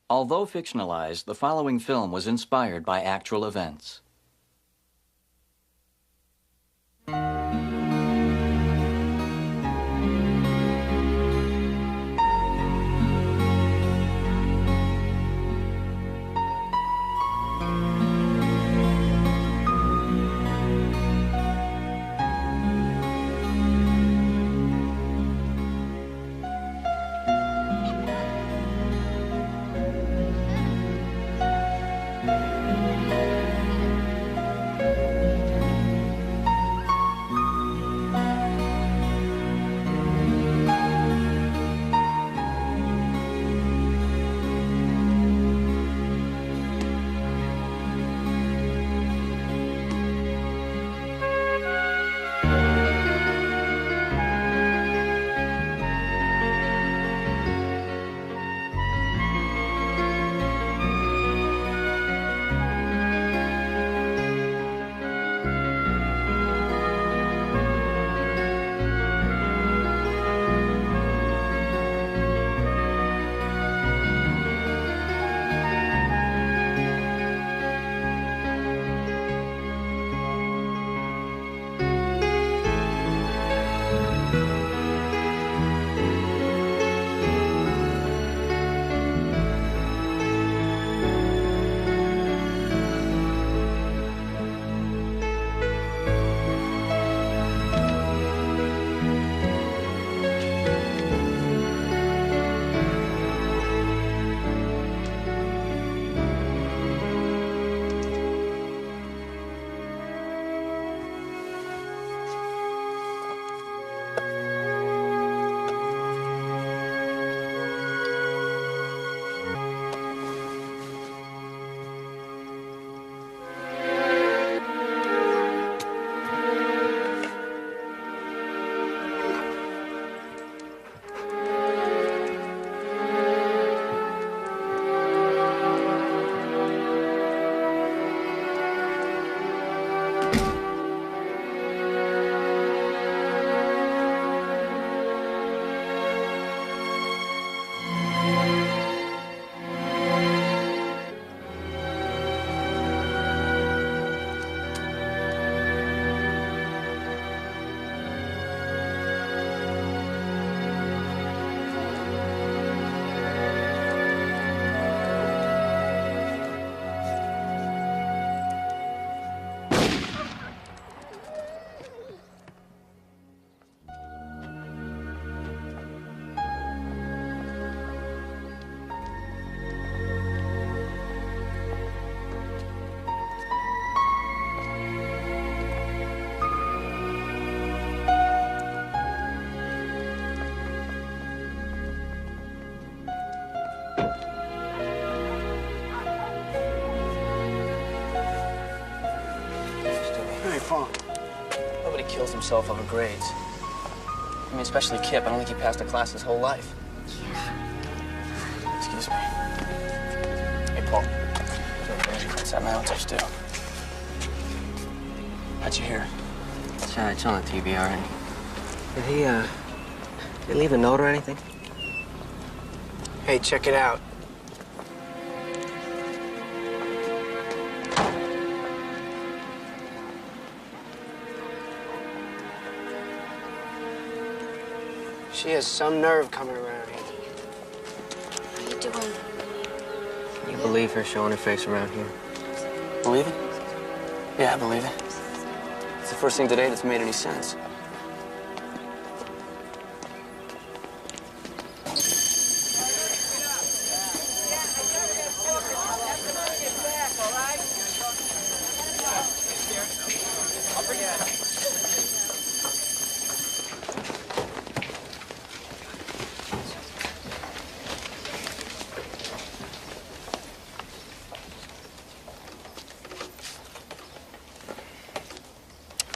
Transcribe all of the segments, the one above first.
Although fictionalized, the following film was inspired by actual events. Nobody kills himself over grades. I mean, especially Kip. I don't think he passed a class his whole life. Yeah. Excuse me. Hey, Paul. Let's have my own touch, too. How'd you hear? It's on the TV already. Did he leave a note or anything? Hey, check it out. She has some nerve coming around here. How you doing? Can you believe her showing her face around here? Believe it? Yeah, I believe it. It's the first thing today that's made any sense.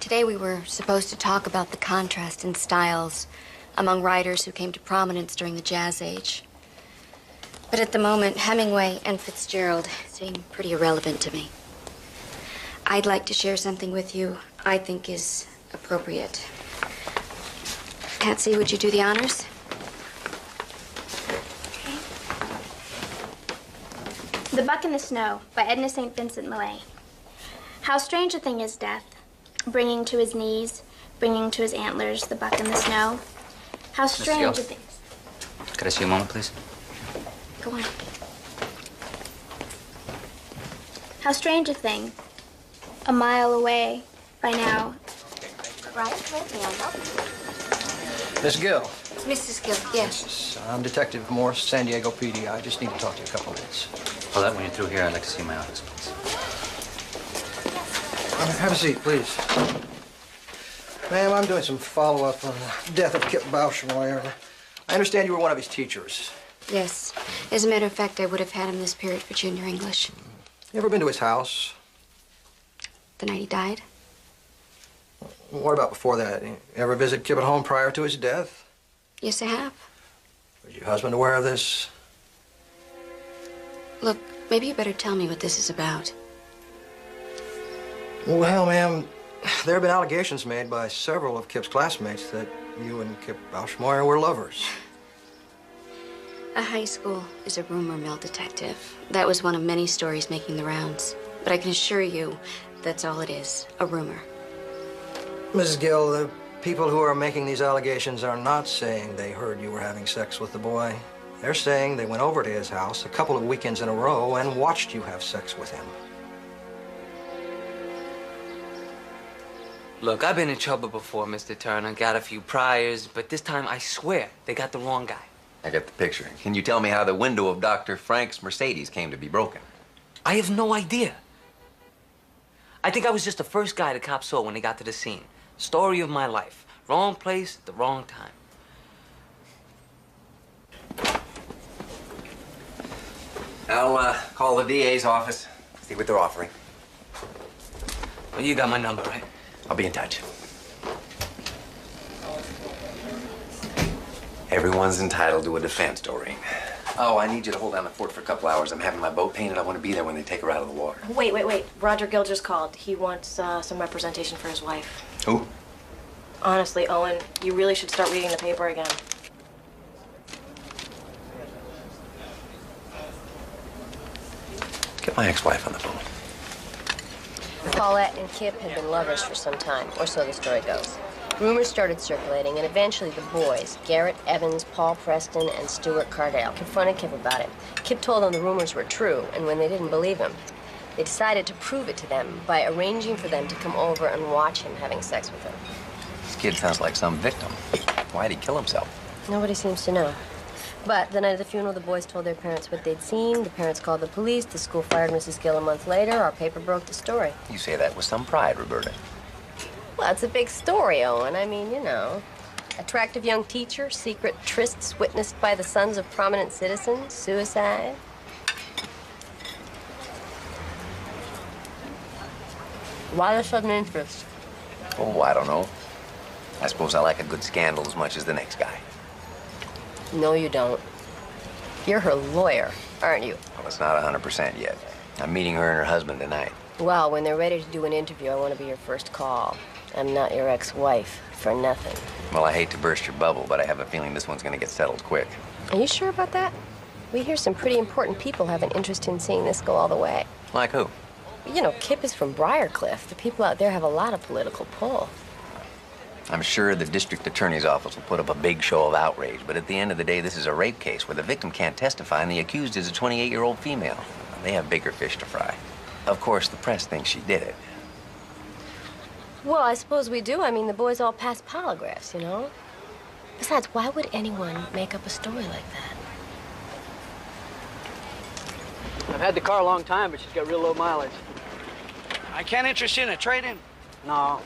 Today we were supposed to talk about the contrast in styles among writers who came to prominence during the Jazz Age. But at the moment, Hemingway and Fitzgerald seem pretty irrelevant to me. I'd like to share something with you I think is appropriate. Patsy, would you do the honors? The Buck in the Snow by Edna St. Vincent Millay. How strange a thing is death, bringing to his knees, bringing to his antlers the buck in the snow. How strange a thing. Could I see a moment, please? Go on. How strange a thing, a mile away by now. Right, may I help? Miss Gill. Mrs. Gill, yes. I'm Detective Morse, San Diego PD. I just need to talk to you a couple minutes. Well, that when you're through here, I'd like to see my office, please. Have a seat, please. Ma'am, I'm doing some follow-up on the death of Kip Bauschmeier. I understand you were one of his teachers. Yes. As a matter of fact, I would have had him this period for junior English. You ever been to his house? The night he died? What about before that? You ever visit Kip at home prior to his death? Yes, I have. Was your husband aware of this? Look, maybe you better tell me what this is about. Well, ma'am, there have been allegations made by several of Kip's classmates that you and Kip Bauschmeier were lovers. A high school is a rumor mill, Detective. That was one of many stories making the rounds. But I can assure you, that's all it is, a rumor. Mrs. Gill, the people who are making these allegations are not saying they heard you were having sex with the boy. They're saying they went over to his house a couple of weekends in a row and watched you have sex with him. Look, I've been in trouble before, Mr. Turner. Got a few priors, but this time I swear they got the wrong guy. I got the picture. Can you tell me how the window of Dr. Frank's Mercedes came to be broken? I have no idea. I think I was just the first guy the cops saw when they got to the scene. Story of my life. Wrong place, the wrong time. I'll call the DA's office, see what they're offering. Well, you got my number, right? I'll be in touch. Everyone's entitled to a defense, Doreen. Oh, I need you to hold down the fort for a couple hours. I'm having my boat painted. I want to be there when they take her out of the water. Wait. Roger Gill just called. He wants some representation for his wife. Who? Honestly, Owen, you really should start reading the paper again. Get my ex-wife on the phone. Paulette and Kip had been lovers for some time, or so the story goes. Rumors started circulating, and eventually the boys, Garrett Evans, Paul Preston, and Stuart Cardale, confronted Kip about it. Kip told them the rumors were true, and when they didn't believe him, they decided to prove it to them by arranging for them to come over and watch him having sex with her. This kid sounds like some victim. Why'd he kill himself? Nobody seems to know. But the night of the funeral, the boys told their parents what they'd seen. The parents called the police. The school fired Mrs. Gill a month later. Our paper broke the story. You say that with some pride, Roberta. Well, it's a big story, Owen. I mean, you know. Attractive young teacher, secret trysts witnessed by the sons of prominent citizens, suicide. Why the sudden interest? Oh, I don't know. I suppose I like a good scandal as much as the next guy. No, you don't. You're her lawyer, aren't you? Well, it's not 100% yet. I'm meeting her and her husband tonight. Well, when they're ready to do an interview, I want to be your first call. I'm not your ex-wife for nothing. Well, I hate to burst your bubble, but I have a feeling this one's going to get settled quick. Are you sure about that? We hear some pretty important people have an interest in seeing this go all the way. Like who? You know, Kip is from Briarcliff. The people out there have a lot of political pull. I'm sure the district attorney's office will put up a big show of outrage, but at the end of the day, this is a rape case where the victim can't testify and the accused is a 28-year-old female. They have bigger fish to fry. Of course, the press thinks she did it. Well, I suppose we do. I mean, the boys all pass polygraphs, you know? Besides, why would anyone make up a story like that? I've had the car a long time, but she's got real low mileage. I can't interest you in a trade-in. No,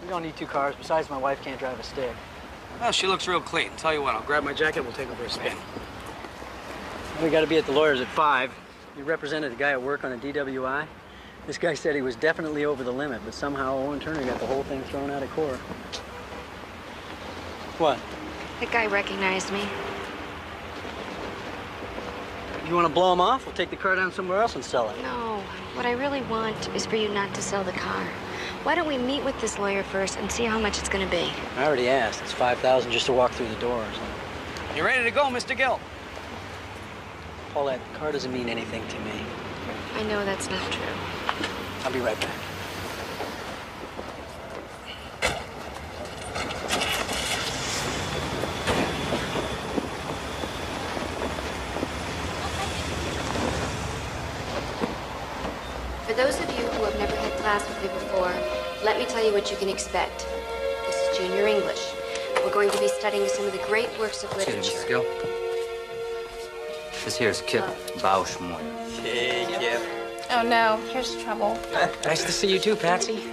we don't need two cars. Besides, my wife can't drive a stick. Well, she looks real clean. Tell you what, I'll grab my jacket, we'll take her for a spin. We got to be at the lawyer's at 5. You represented a guy at work on a DWI. This guy said he was definitely over the limit, but somehow Owen Turner got the whole thing thrown out of court. What? That guy recognized me. You want to blow him off? We'll take the car down somewhere else and sell it. No. What I really want is for you not to sell the car. Why don't we meet with this lawyer first and see how much it's going to be? I already asked. It's $5,000 just to walk through the door or something. You ready to go, Mr. Gill? Paulette, the car doesn't mean anything to me. I know that's not true. I'll be right back. For those of you who have never had class with me before, let me tell you what you can expect. This is junior English. We're going to be studying some of the great works of literature. Excuse me, Miss Gill. This here's Kip Bauschmore. Hey, Kip. Oh no, here's trouble. Nice to see you too, Patsy.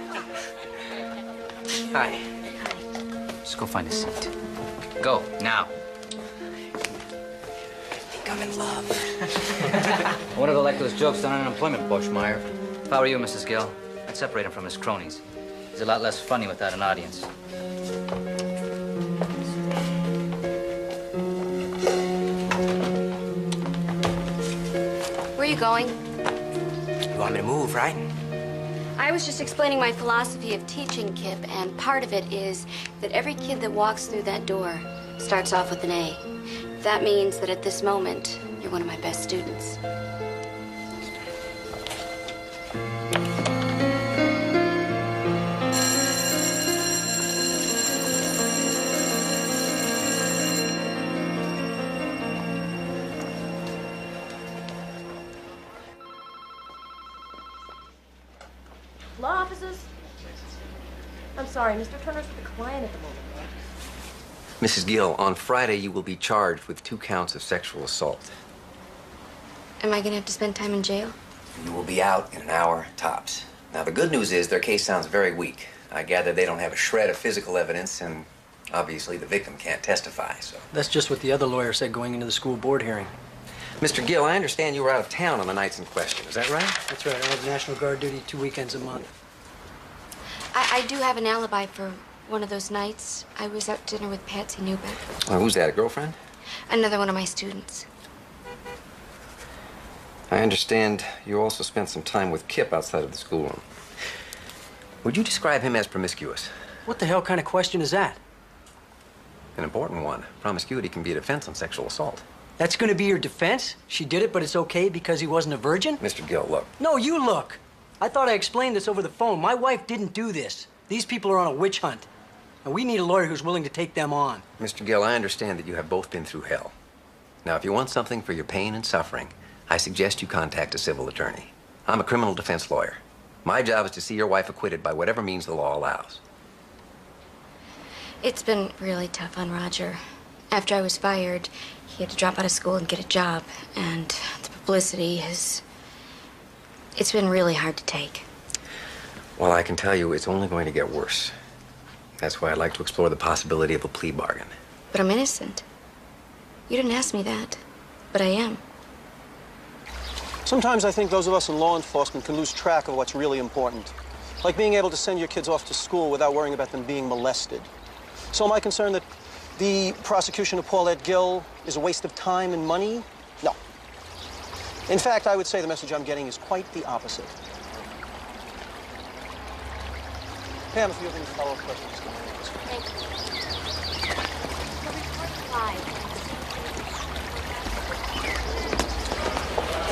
Hi. Just go find a seat. Go, now. I think I'm in love. I wanted to like those jokes on unemployment, Boschmeyer. If I were you, Mrs. Gill, I'd separate him from his cronies. He's a lot less funny without an audience. Where are you going? You want me to move, right? I was just explaining my philosophy of teaching, Kip, and part of it is that every kid that walks through that door starts off with an A. That means that at this moment, you're one of my best students. Law offices? I'm sorry, Mr. Turner's with a client at the moment. Mrs. Gill, on Friday you will be charged with 2 counts of sexual assault. Am I gonna have to spend time in jail? You will be out in an hour, tops. Now, the good news is their case sounds very weak. I gather they don't have a shred of physical evidence, and obviously the victim can't testify, so... That's just what the other lawyer said going into the school board hearing. Mr. Gill, I understand you were out of town on the nights in question. Is that right? That's right. I have National Guard duty 2 weekends a month. I do have an alibi for one of those nights. I was out to dinner with Patsy Newbeck. Who's that, a girlfriend? Another one of my students. I understand you also spent some time with Kip outside of the schoolroom. Would you describe him as promiscuous? What the hell kind of question is that? An important one. Promiscuity can be a defense on sexual assault. That's going to be your defense? She did it, but it's okay because he wasn't a virgin? Mr. Gill, look. No, you look. I thought I explained this over the phone. My wife didn't do this. These people are on a witch hunt. And we need a lawyer who's willing to take them on. Mr. Gill, I understand that you have both been through hell. Now, if you want something for your pain and suffering, I suggest you contact a civil attorney. I'm a criminal defense lawyer. My job is to see your wife acquitted by whatever means the law allows. It's been really tough on Roger. After I was fired, he had to drop out of school and get a job. And the publicity has... It's been really hard to take. Well, I can tell you it's only going to get worse. That's why I'd like to explore the possibility of a plea bargain. But I'm innocent. You didn't ask me that, but I am. Sometimes I think those of us in law enforcement can lose track of what's really important. Like being able to send your kids off to school without worrying about them being molested. So am I concerned that the prosecution of Paulette Gill is a waste of time and money? No. In fact, I would say the message I'm getting is quite the opposite. Pam, if you have any follow-up questions, come on. Thank you. The report live.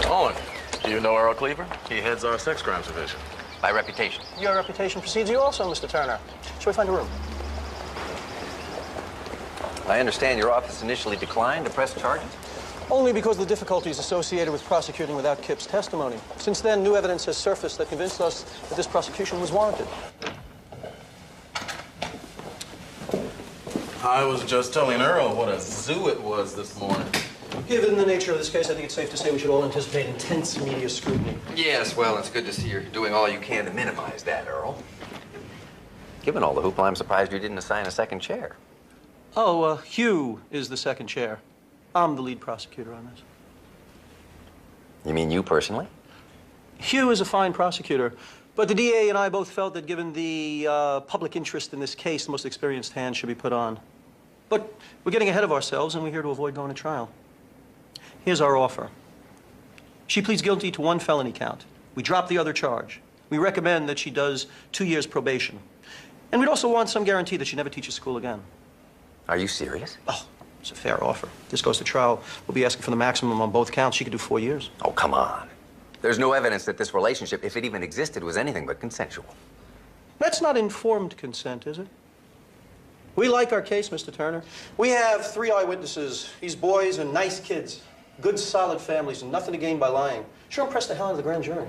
Owen, do you know Earl Cleaver? He heads our sex crimes division. By reputation. Your reputation precedes you also, Mr. Turner. Shall we find a room? I understand your office initially declined to press charges. Only because of the difficulties associated with prosecuting without Kip's testimony. Since then, new evidence has surfaced that convinced us that this prosecution was warranted. I was just telling Earl what a zoo it was this morning. Given the nature of this case, I think it's safe to say we should all anticipate intense media scrutiny. Yes, well, it's good to see you're doing all you can to minimize that, Earl. Given all the hoopla, I'm surprised you didn't assign a second chair. Oh, Hugh is the second chair. I'm the lead prosecutor on this. You mean you personally? Hugh is a fine prosecutor, but the DA and I both felt that given the public interest in this case, the most experienced hand should be put on. But we're getting ahead of ourselves, and we're here to avoid going to trial. Here's our offer. She pleads guilty to 1 felony count. We drop the other charge. We recommend that she does 2 years probation. And we'd also want some guarantee that she never teaches school again. Are you serious? Oh, It's a fair offer. This goes to trial. We'll be asking for the maximum on both counts. She could do 4 years. Oh, come on. There's no evidence that this relationship, if it even existed, was anything but consensual. That's not informed consent, is it? We like our case, Mr. Turner. We have 3 eyewitnesses. These boys are nice kids, good, solid families, and nothing to gain by lying. Sure impressed the hell out of the grand jury.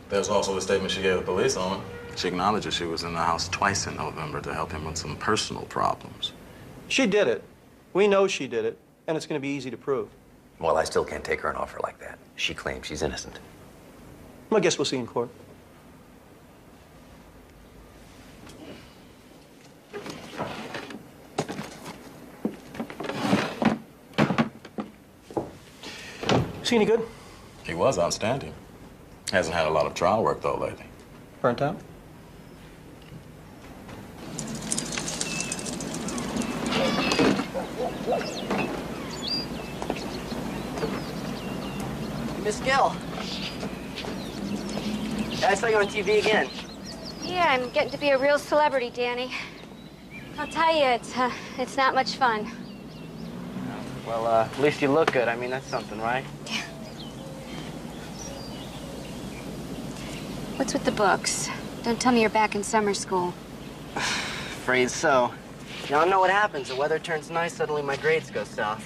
There's also the statement she gave the police on him. She acknowledges she was in the house twice in November to help him with some personal problems. She did it. We know she did it, and it's going to be easy to prove. Well, I still can't take her an offer like that. She claims she's innocent. I guess we'll see in court. Is he any good? He was outstanding. Hasn't had a lot of trial work, though, lately. Burnt out? Miss Gill. I saw you on TV again. Yeah, I'm getting to be a real celebrity, Danny. I'll tell you, it's not much fun. Well, at least you look good. I mean, that's something, right? What's with the books? Don't tell me you're back in summer school. Afraid so. You all know what happens. The weather turns nice, suddenly my grades go south.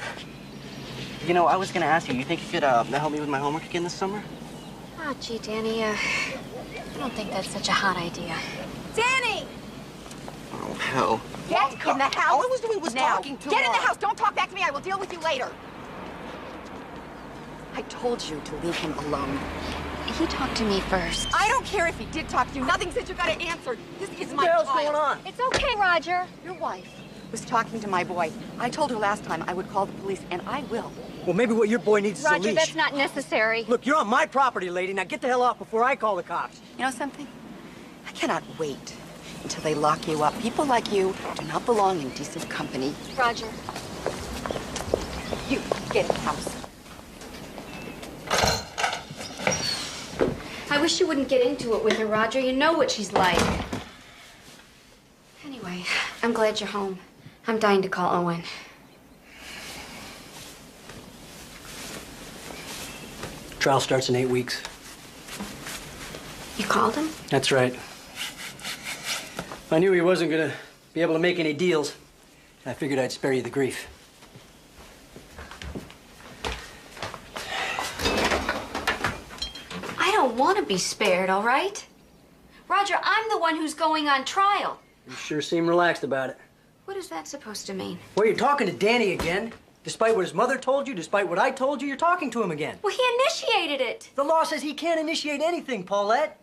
You know, I was gonna ask you, you think you could help me with my homework again this summer? Oh, gee, Danny, I don't think that's such a hot idea. Danny! Oh, hell. Get in the house. All I was doing was now. talking to Get in the her. house. Don't talk back to me. I will deal with you later. I told you to leave him alone. He talked to me first. I don't care if he did talk to you. Nothing said you got to answer. This is my What the hell's child. going on? It's okay, Roger. Your wife was talking to my boy. I told her last time I would call the police, and I will. Well, maybe what your boy needs is a Roger, leash. that's not necessary. Look, you're on my property, lady. Now get the hell off before I call the cops. You know something? I cannot wait until they lock you up. People like you do not belong in decent company. Roger. You get in the house. I wish you wouldn't get into it with her, Roger. You know what she's like. Anyway, I'm glad you're home. I'm dying to call Owen. Trial starts in 8 weeks. You called him? That's right. I knew he wasn't gonna be able to make any deals. I figured I'd spare you the grief. I don't want to be spared, all right? Roger, I'm the one who's going on trial. You sure seem relaxed about it. What is that supposed to mean? Well, you're talking to Danny again. Despite what his mother told you, despite what I told you, you're talking to him again. Well, he initiated it. The law says he can't initiate anything, Paulette.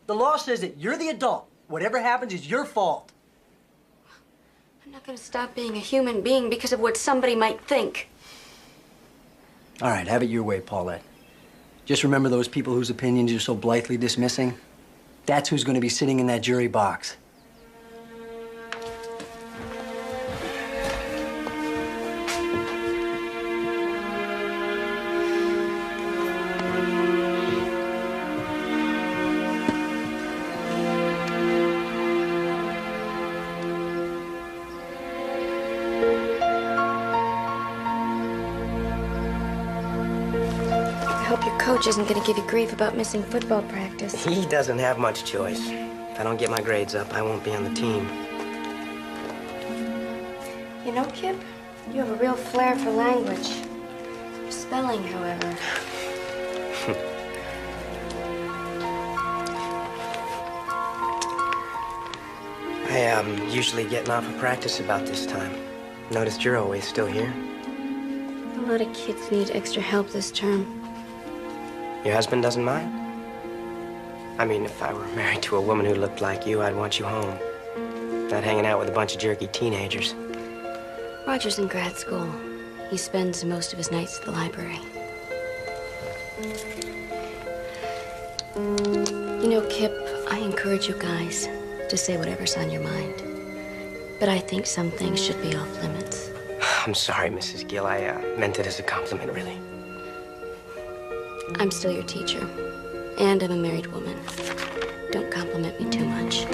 The law says that you're the adult. Whatever happens is your fault. I'm not going to stop being a human being because of what somebody might think. All right, have it your way, Paulette. Just remember those people whose opinions you're so blithely dismissing? That's who's going to be sitting in that jury box. I hope your coach isn't going to give you grief about missing football practice. He doesn't have much choice. If I don't get my grades up, I won't be on the team. You know, Kip, you have a real flair for language. Your spelling, however. I usually getting off of practice about this time. Noticed you're always still here. A lot of kids need extra help this term. Your husband doesn't mind? I mean, if I were married to a woman who looked like you, I'd want you home. Not hanging out with a bunch of jerky teenagers. Roger's in grad school. He spends most of his nights at the library. You know, Kip, I encourage you guys to say whatever's on your mind. But I think some things should be off limits. I'm sorry, Mrs. Gill. I meant it as a compliment, really. I'm still your teacher, and I'm a married woman. Don't compliment me too much.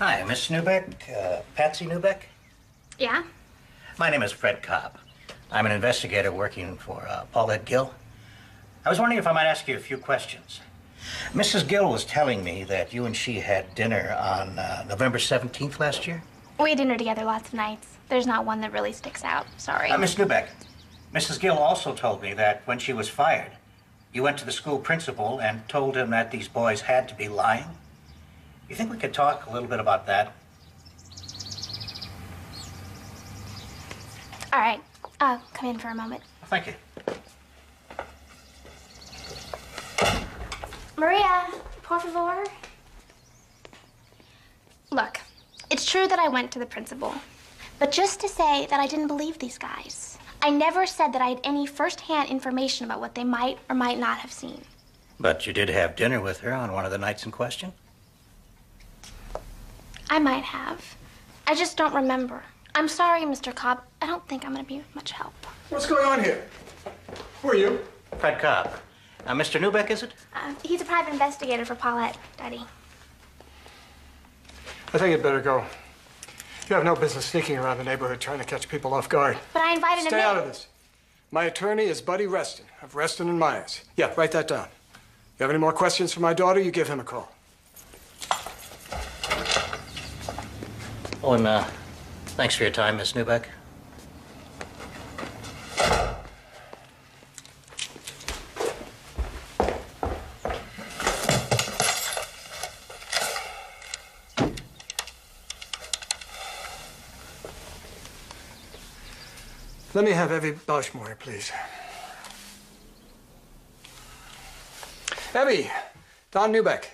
Hi, Miss Newbeck, Patsy Newbeck. Yeah? My name is Fred Cobb. I'm an investigator working for Paulette Gill. I was wondering if I might ask you a few questions. Mrs. Gill was telling me that you and she had dinner on November 17th last year. We had dinner together lots of nights. There's not one that really sticks out. Sorry. Miss Newbeck, Mrs. Gill also told me that when she was fired, you went to the school principal and told him that these boys had to be lying. You think we could talk a little bit about that? All right. Come in for a moment. Thank you. Maria, por favor. Look, it's true that I went to the principal, but just to say that I didn't believe these guys. I never said that I had any first-hand information about what they might or might not have seen. But you did have dinner with her on one of the nights in question? I might have. I just don't remember. I'm sorry, Mr. Cobb. I don't think I'm going to be of much help. What's going on here? Who are you? Fred Cobb. Mr. Newbeck, is it? He's a private investigator for Paulette, Daddy. I think you'd better go. You have no business sneaking around the neighborhood trying to catch people off guard. But I invited him in. Stay out of this. My attorney is Buddy Reston of Reston and Myers. Yeah, write that down. You have any more questions for my daughter, you give him a call. Oh, and thanks for your time, Miss Newbeck. Let me have Evie Boschmore, please. Evie, Don Newbeck.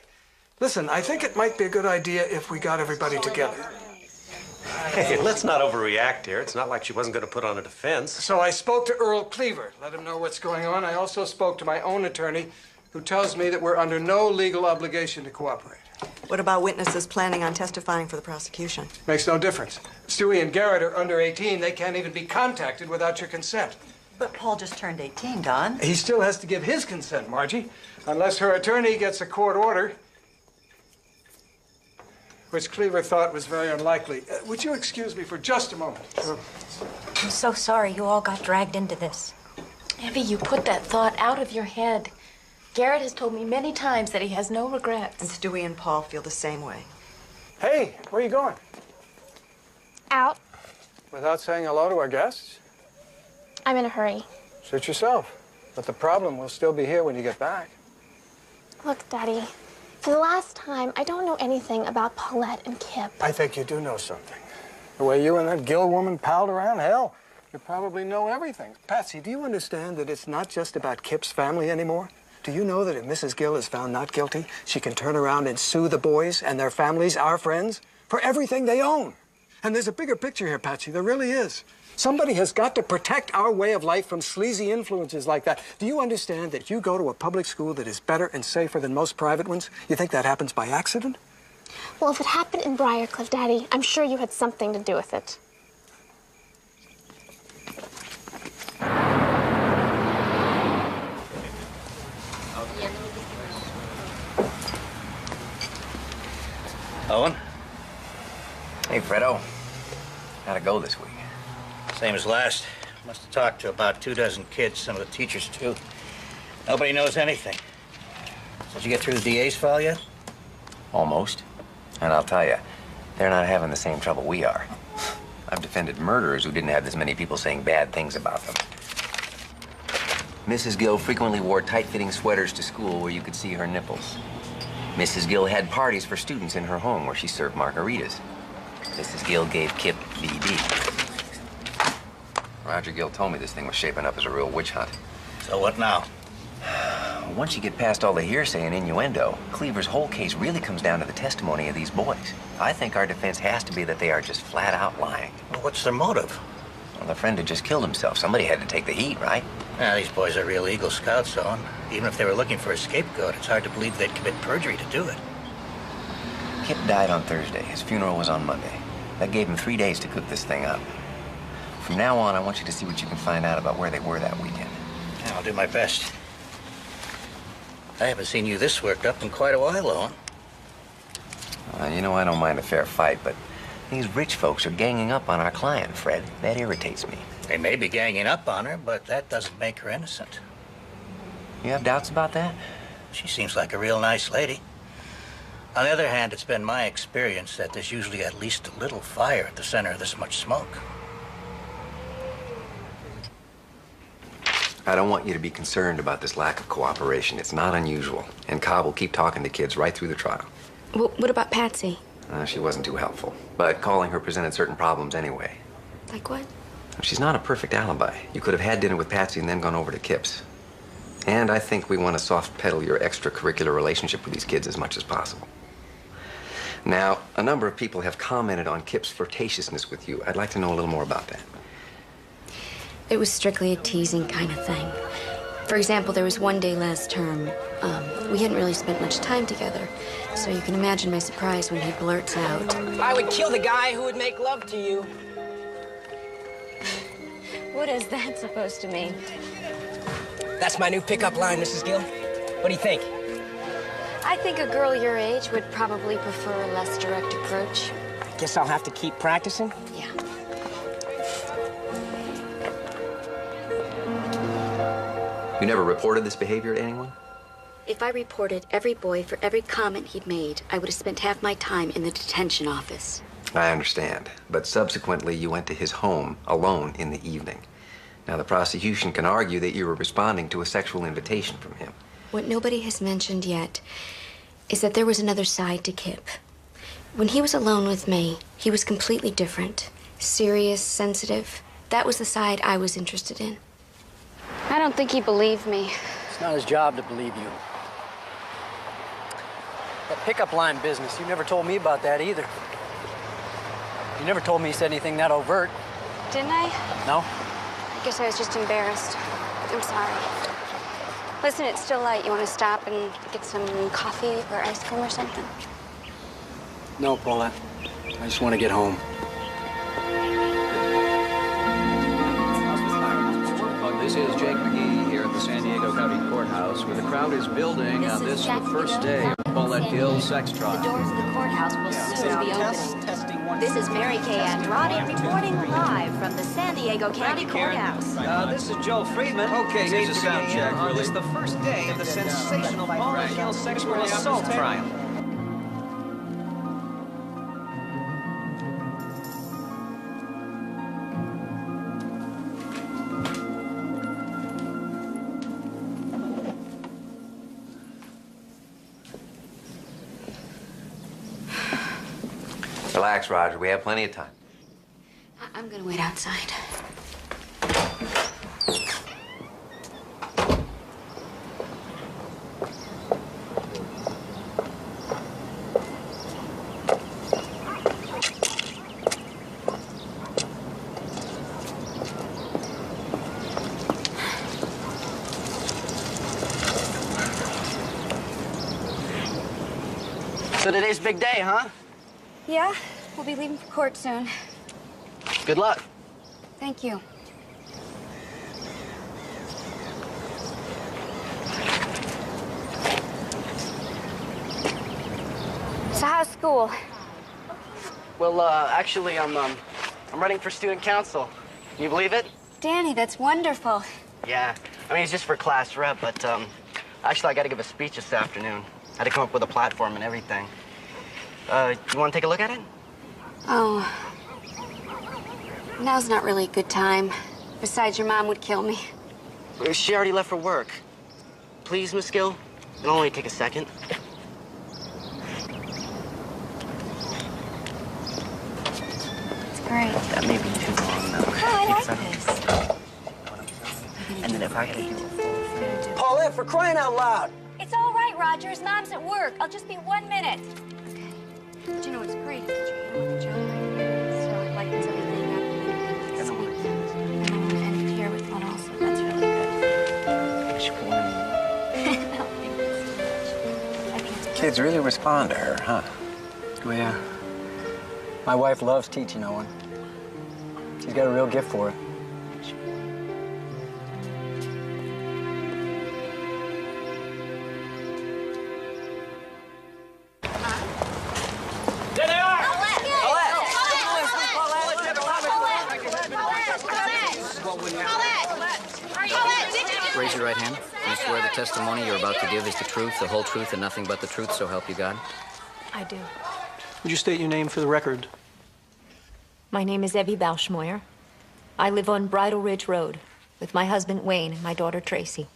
Listen, I think it might be a good idea if we got everybody together. Hey, let's not overreact here. It's not like she wasn't going to put on a defense. So I spoke to Earl Cleaver, let him know what's going on. I also spoke to my own attorney, who tells me that we're under no legal obligation to cooperate. What about witnesses planning on testifying for the prosecution? Makes no difference. Stewie and Garrett are under 18. They can't even be contacted without your consent. But Paul just turned 18, Don. He still has to give his consent, Margie, unless her attorney gets a court order, which Cleaver thought was very unlikely. Would you excuse me for just a moment? I'm so sorry you all got dragged into this. Evie, you put that thought out of your head. Garrett has told me many times that he has no regrets. And Stewie and Paul feel the same way. Hey, where are you going? Out. Without saying hello to our guests? I'm in a hurry. Suit yourself. But the problem will still be here when you get back. Look, Daddy, for the last time, I don't know anything about Paulette and Kip. I think you do know something. The way you and that Gill woman palled around, hell, you probably know everything. Patsy, do you understand that it's not just about Kip's family anymore? Do you know that if Mrs. Gill is found not guilty, she can turn around and sue the boys and their families, our friends, for everything they own? And there's a bigger picture here, Patsy. There really is. Somebody has got to protect our way of life from sleazy influences like that. Do you understand that you go to a public school that is better and safer than most private ones? You think that happens by accident? Well, if it happened in Briarcliff, Daddy, I'm sure you had something to do with it. Owen? Hey, Fredo. How'd it go this week? Same as last. Must have talked to about 24 kids, some of the teachers, too. Nobody knows anything. Did you get through the DA's file yet? Almost. And I'll tell you, they're not having the same trouble we are. I've defended murderers who didn't have this many people saying bad things about them. Mrs. Gill frequently wore tight-fitting sweaters to school where you could see her nipples. Mrs. Gill had parties for students in her home where she served margaritas. Mrs. Gill gave Kip BD. Roger Gill told me this thing was shaping up as a real witch hunt. So what now? Once you get past all the hearsay and innuendo, Cleaver's whole case really comes down to the testimony of these boys. I think our defense has to be that they are just flat out lying. Well, what's their motive? Well, their friend had just killed himself. Somebody had to take the heat, right? Yeah, these boys are real Eagle Scouts, Owen. Even if they were looking for a scapegoat, it's hard to believe they'd commit perjury to do it. Kip died on Thursday. His funeral was on Monday. That gave him 3 days to cook this thing up. From now on, I want you to see what you can find out about where they were that weekend. Yeah, I'll do my best. I haven't seen you this worked up in quite a while, Owen. You know, I don't mind a fair fight, but these rich folks are ganging up on our client, Fred. That irritates me. They may be ganging up on her, but that doesn't make her innocent. You have doubts about that? She seems like a real nice lady. On the other hand, it's been my experience that there's usually at least a little fire at the center of this much smoke. I don't want you to be concerned about this lack of cooperation. It's not unusual. And Cobb will keep talking to kids right through the trial. Well, what about Patsy? She wasn't too helpful. But calling her presented certain problems anyway. Like what? She's not a perfect alibi. You could have had dinner with Patsy and then gone over to Kip's. And I think we want to soft pedal your extracurricular relationship with these kids as much as possible. Now, a number of people have commented on Kip's flirtatiousness with you. I'd like to know a little more about that. It was strictly a teasing kind of thing. For example, there was one day last term. We hadn't really spent much time together, so you can imagine my surprise when he blurts out, I would kill the guy who would make love to you. "What is that supposed to mean?" That's my new pickup line, Mrs. Gill. What do you think? I think a girl your age would probably prefer a less direct approach. Guess I'll have to keep practicing. Yeah. You never reported this behavior to anyone? If I reported every boy for every comment he'd made, I would have spent half my time in the detention office. I understand. But subsequently, you went to his home alone in the evening. Now, the prosecution can argue that you were responding to a sexual invitation from him. What nobody has mentioned yet is that there was another side to Kip. When he was alone with me, he was completely different. Serious, sensitive. That was the side I was interested in. I don't think he believed me. It's not his job to believe you. That pickup line business, you never told me about that either. You never told me you said anything that overt. Didn't I? No? I guess I was just embarrassed. I'm sorry. Listen, it's still light. You want to stop and get some coffee or ice cream or something? No, Paulette. I just want to get home. This is Jake McGee here at the San Diego County Courthouse, where the crowd is building on this the first day of Paulette Gill's sex trial. The doors of the courthouse will soon be opening. This is Mary Kay Andrade reporting live from the San Diego County Courthouse. This is Joe Friedman. Okay, here's a sound check. On this, the first day of the sensational Paulette Gill sexual assault trial. Relax, Roger. We have plenty of time. I'm gonna wait outside. So today's a big day, huh? Yeah, we'll be leaving for court soon. Good luck. Thank you. So how's school? Well, actually, I'm running for student council. Can you believe it? Danny, that's wonderful. Yeah. I mean, it's just for class rep, but, actually, I gotta give a speech this afternoon. I had to come up with a platform and everything. You wanna take a look at it? Oh. Now's not really a good time. Besides, your mom would kill me. She already left for work. Please, Miss Gill? It'll only take a second. It's great. That may be too long, though. Oh, I like this. And then if I could do a full Paulette, for crying out loud! It's all right, Roger. His mom's at work. I'll just be 1 minute. But you know what's great is that you're here with the joke right here. So it lightens everything up and it's sweet. And then we'll end it here with one also. That's really good. Kids really respond to her, huh? Oh, yeah. My wife loves teaching Owen. She's got a real gift for it. Raise your right hand. Do you swear the testimony you're about to give is the truth, the whole truth, and nothing but the truth, so help you God? I do. Would you state your name for the record? My name is Evie Bauschmoyer. I live on Bridle Ridge Road with my husband Wayne and my daughter Tracy.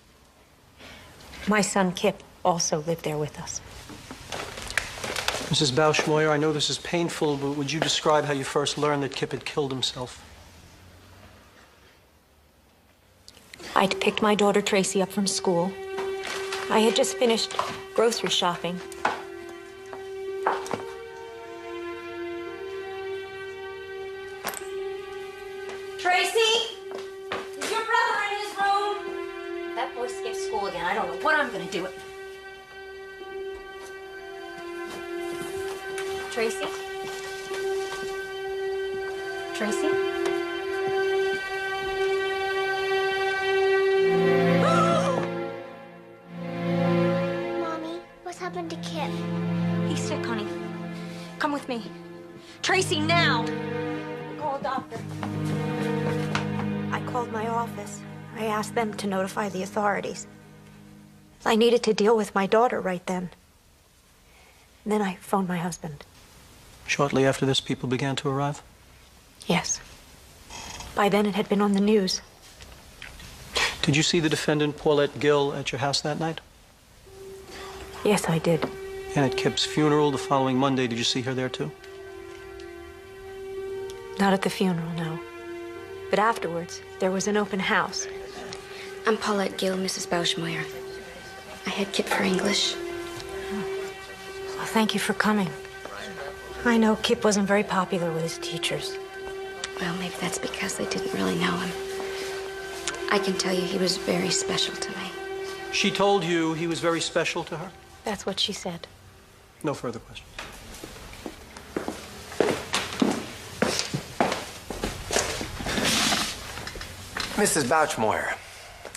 My son Kip also lived there with us. Mrs. Bauschmoyer, I know this is painful, but would you describe how you first learned that Kip had killed himself? I'd picked my daughter Tracy up from school. I had just finished grocery shopping. Tracy! Is your brother in his room? That boy skipped school again. I don't know what I'm gonna do. Tracy? Tracy? Mommy, what's happened to Kip? He's sick, honey. Come with me. Tracy, now! Call a doctor. I called my office. I asked them to notify the authorities. I needed to deal with my daughter right then. And then I phoned my husband. Shortly after this, people began to arrive? Yes. By then, it had been on the news. Did you see the defendant, Paulette Gill, at your house that night? Yes, I did. And at Kip's funeral the following Monday, did you see her there too? Not at the funeral, no. But afterwards, there was an open house. I'm Paulette Gill, Mrs. Bauschmoyer. I had Kip for English. Well, thank you for coming. I know Kip wasn't very popular with his teachers. Well, maybe that's because they didn't really know him. I can tell you he was very special to me. She told you he was very special to her? That's what she said. No further questions. Mrs. Bauschmoyer,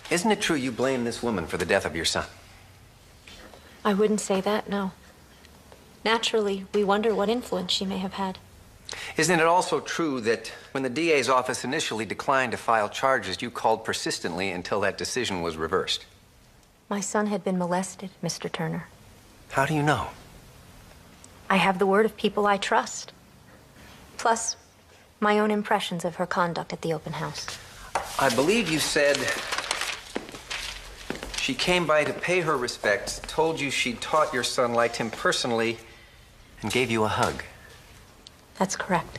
isn't it true you blame this woman for the death of your son? I wouldn't say that, no. Naturally, we wonder what influence she may have had. Isn't it also true that when the DA's office initially declined to file charges, you called persistently until that decision was reversed? My son had been molested, Mr. Turner. How do you know? I have the word of people I trust. Plus, my own impressions of her conduct at the open house. I believe you said she came by to pay her respects, told you she taught your son, liked him personally, and gave you a hug. That's correct.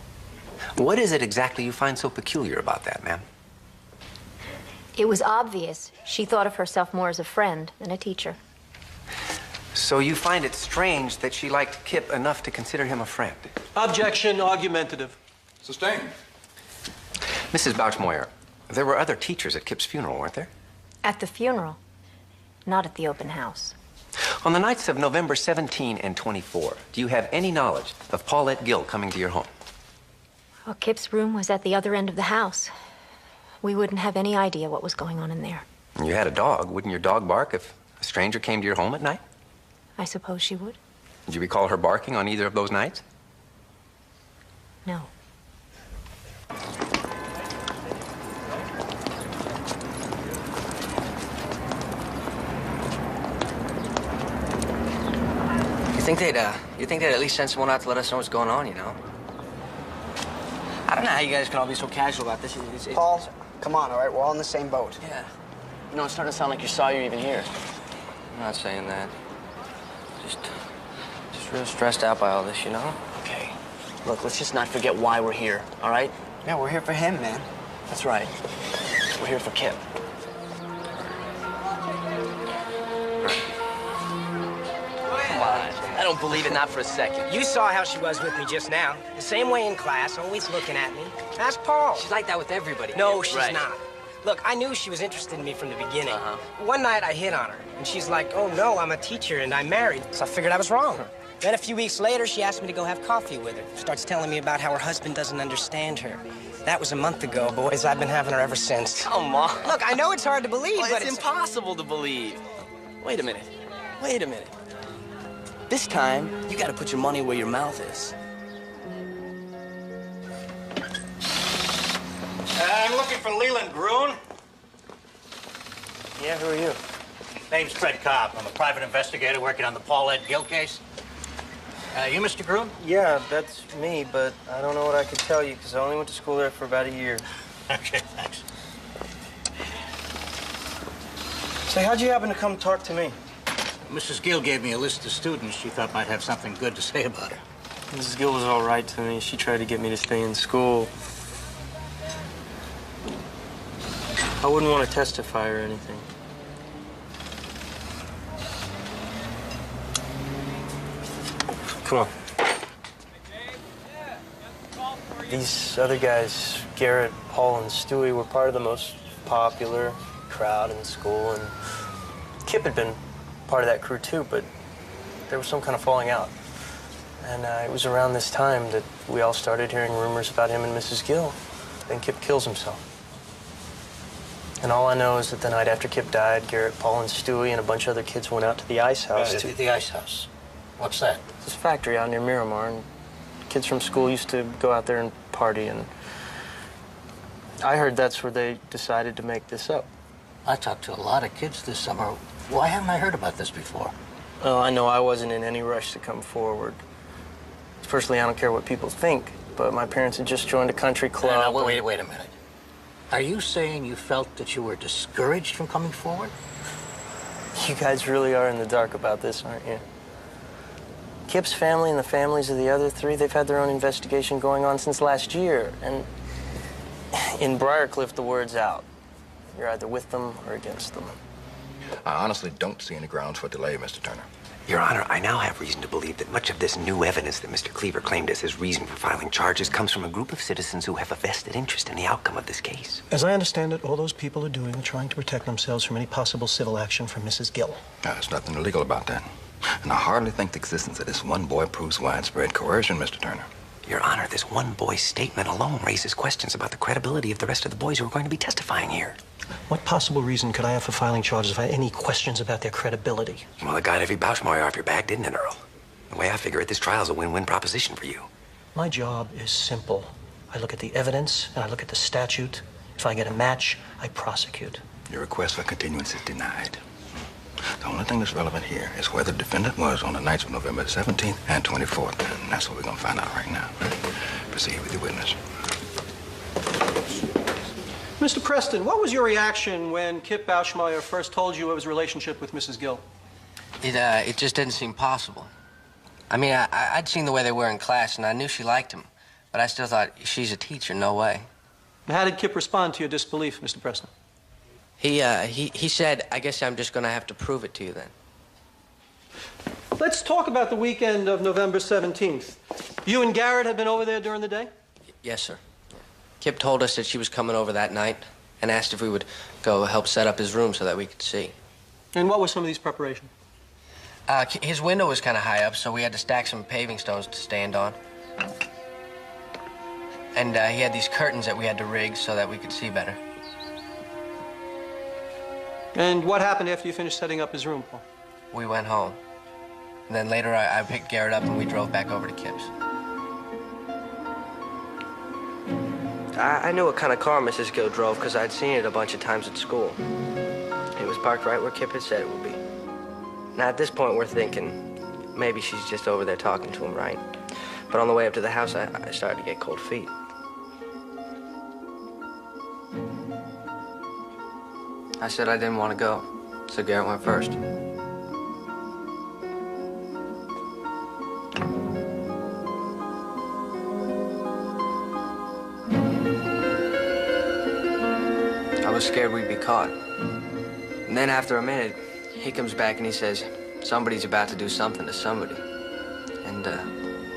What is it exactly you find so peculiar about that, ma'am? It was obvious she thought of herself more as a friend than a teacher. So you find it strange that she liked Kip enough to consider him a friend? Objection, argumentative. Sustained. Mrs. Bauschmoyer, there were other teachers at Kip's funeral, weren't there? At the funeral, not at the open house. On the nights of November 17 and 24, do you have any knowledge of Paulette Gill coming to your home? Well, Kip's room was at the other end of the house. We wouldn't have any idea what was going on in there. You had a dog. Wouldn't your dog bark if a stranger came to your home at night? I suppose she would. Did you recall her barking on either of those nights? No. You think they'd at least send someone out to let us know what's going on, you know? I don't know how you guys can all be so casual about this. Paul, come on, all right? We're all in the same boat. Yeah. You know, it's starting to sound like you're sorry you're even here. I'm not saying that. Just real stressed out by all this, you know? Okay. Look, let's just not forget why we're here, all right? Yeah, we're here for him, man. That's right. We're here for Kip. Come on. I don't believe it, not for a second. You saw how she was with me just now. The same way in class, always looking at me. Ask Paul. She's like that with everybody. No, she's Right. not. Look, I knew she was interested in me from the beginning. One night I hit on her, and she's like, oh no, I'm a teacher and I'm married. So I figured I was wrong. Then a few weeks later, she asked me to go have coffee with her. Starts telling me about how her husband doesn't understand her. That was a month ago, boys. I've been having her ever since. Come on. Look, I know it's hard to believe, Well, but it's impossible to believe. Wait a minute. Wait a minute. This time, you gotta put your money where your mouth is. I'm looking for Leland Groon. Yeah, who are you? Name's Fred Cobb. I'm a private investigator working on the Paulette Gill case. You Mr. Groom? Yeah, that's me, but I don't know what I could tell you because I only went to school there for about a year. Okay, thanks. Say, how'd you happen to come talk to me? Mrs. Gill gave me a list of students she thought might have something good to say about her. Mrs. Gill was all right to me. She tried to get me to stay in school. I wouldn't want to testify or anything. Come on. These other guys, Garrett, Paul, and Stewie, were part of the most popular crowd in school, and Kip had been part of that crew too, but there was some kind of falling out. And it was around this time that we all started hearing rumors about him and Mrs. Gill. Then Kip kills himself. And all I know is that the night after Kip died, Garrett, Paul, and Stewie and a bunch of other kids went out to the ice house. The ice house. What's that? It's this factory out near Miramar, and kids from school used to go out there and party, and I heard that's where they decided to make this up. I talked to a lot of kids this summer. Why haven't I heard about this before? Well, I know I wasn't in any rush to come forward. Personally, I don't care what people think, but my parents had just joined a country club. Wait a minute. Are you saying you felt that you were discouraged from coming forward? You guys really are in the dark about this, aren't you? Kip's family and the families of the other three, they've had their own investigation going on since last year. And in Briarcliff, the word's out. You're either with them or against them. I honestly don't see any grounds for delay, Mr. Turner. Your Honor, I now have reason to believe that much of this new evidence that Mr. Cleaver claimed as his reason for filing charges comes from a group of citizens who have a vested interest in the outcome of this case. As I understand it, all those people are doing are trying to protect themselves from any possible civil action from Mrs. Gill. There's nothing illegal about that. And I hardly think the existence of this one boy proves widespread coercion, Mr. Turner. Your Honor, this one boy's statement alone raises questions about the credibility of the rest of the boys who are going to be testifying here. What possible reason could I have for filing charges if I had any questions about their credibility? Well, it got Evie Bauschmeyer off your back, didn't it, Earl? The way I figure it, this trial's a win-win proposition for you. My job is simple. I look at the evidence and I look at the statute. If I get a match, I prosecute. Your request for continuance is denied. The only thing that's relevant here is where the defendant was on the nights of November 17th and 24th. And that's what we're going to find out right now. Proceed with your witness. Mr. Preston, what was your reaction when Kip Bauschmeyer first told you of his relationship with Mrs. Gill? It just didn't seem possible. I mean, I'd seen the way they were in class, and I knew she liked him. But I still thought, she's a teacher, no way. How did Kip respond to your disbelief, Mr. Preston? He said, I guess I'm just going to have to prove it to you then. Let's talk about the weekend of November 17th. You and Garrett had been over there during the day? Yes, sir. Kip told us that she was coming over that night and asked if we would go help set up his room so that we could see. And what were some of these preparations? His window was kind of high up, so we had to stack some paving stones to stand on. And he had these curtains that we had to rig so that we could see better. And what happened after you finished setting up his room, Paul? We went home. And then later I picked Garrett up and we drove back over to Kip's. I knew what kind of car Mrs. Gill drove because I'd seen it a bunch of times at school. It was parked right where Kip had said it would be. Now, at this point, we're thinking maybe she's just over there talking to him, right? But on the way up to the house, I started to get cold feet. I said I didn't want to go, so Garrett went first. I was scared we'd be caught. And then after a minute, he comes back and he says, somebody's about to do something to somebody. And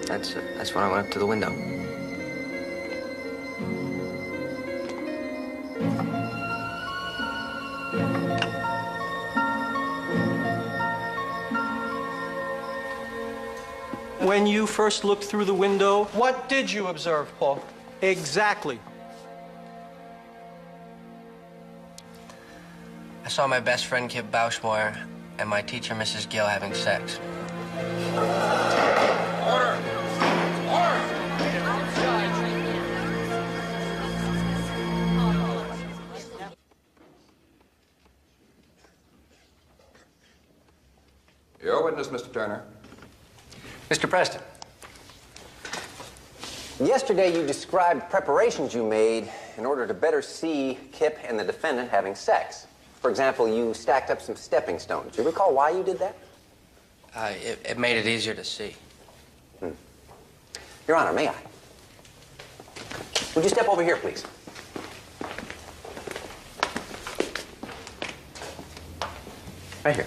that's when I went up to the window. When you first looked through the window, what did you observe, Paul? Exactly. I saw my best friend, Kip Bauschmeyer, and my teacher, Mrs. Gill, having sex. Order! Order! Your witness, Mr. Turner. Mr. Preston. Yesterday, you described preparations you made in order to better see Kip and the defendant having sex. For example, you stacked up some stepping stones. Do you recall why you did that? It made it easier to see. Your Honor, may I? Would you step over here, please? Right here.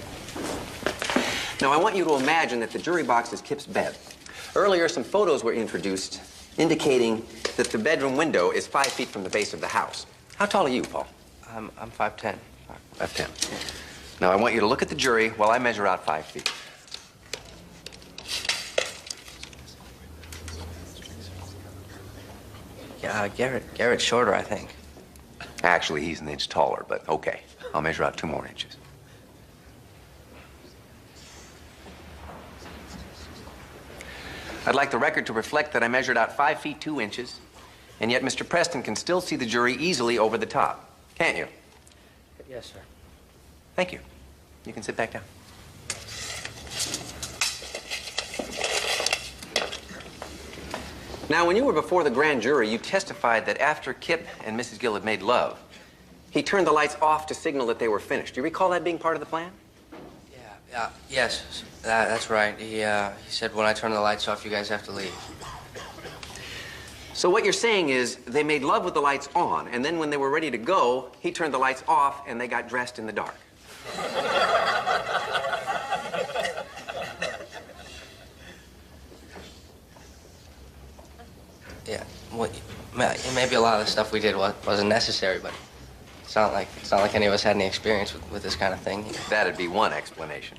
Now, I want you to imagine that the jury box is Kip's bed. Earlier, some photos were introduced indicating that the bedroom window is 5 feet from the base of the house. How tall are you, Paul? I'm 5'10". 5'10". Now, I want you to look at the jury while I measure out 5 feet. Yeah, Garrett's shorter, I think. Actually, he's an inch taller, but okay. I'll measure out 2 more inches. I'd like the record to reflect that I measured out 5 feet 2 inches, and yet Mr. Preston can still see the jury easily over the top. Can't you? Yes, sir. Thank you. You can sit back down. Now, when you were before the grand jury, you testified that after Kip and Mrs. Gill had made love, he turned the lights off to signal that they were finished. Do you recall that being part of the plan? Yes, that's right. He said, when I turn the lights off, you guys have to leave. So what you're saying is they made love with the lights on, and then when they were ready to go, he turned the lights off and they got dressed in the dark. Yeah, well, maybe a lot of the stuff we did wasn't necessary, but it's not like any of us had any experience with this kind of thing. That'd be one explanation.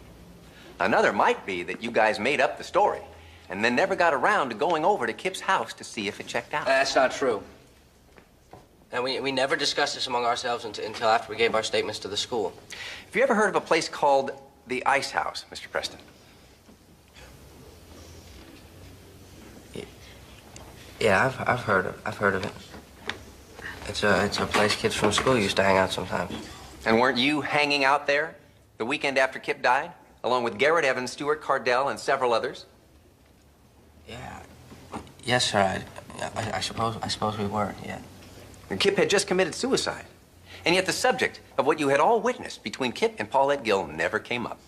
Another might be that you guys made up the story and then never got around to going over to Kip's house to see if it checked out. That's not true. And we never discussed this among ourselves until after we gave our statements to the school. Have you ever heard of a place called the Ice House, Mr. Preston? Yeah, I've heard of it. It's a place kids from school used to hang out sometimes. And weren't you hanging out there the weekend after Kip died, along with Garrett Evans, Stuart Cardell, and several others? Yeah. Yes, sir. I suppose we were. Yeah. And Kip had just committed suicide, and yet the subject of what you had all witnessed between Kip and Paulette Gill never came up.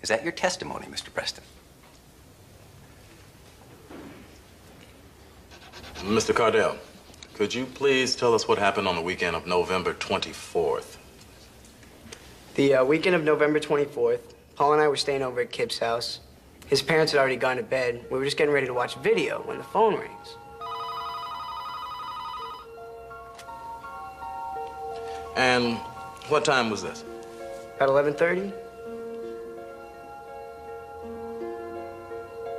Is that your testimony, Mr. Preston? Mr. Cardell, could you please tell us what happened on the weekend of November 24th? The weekend of November 24th, Paul and I were staying over at Kip's house. His parents had already gone to bed. We were just getting ready to watch a video when the phone rings. And what time was this? About 11:30.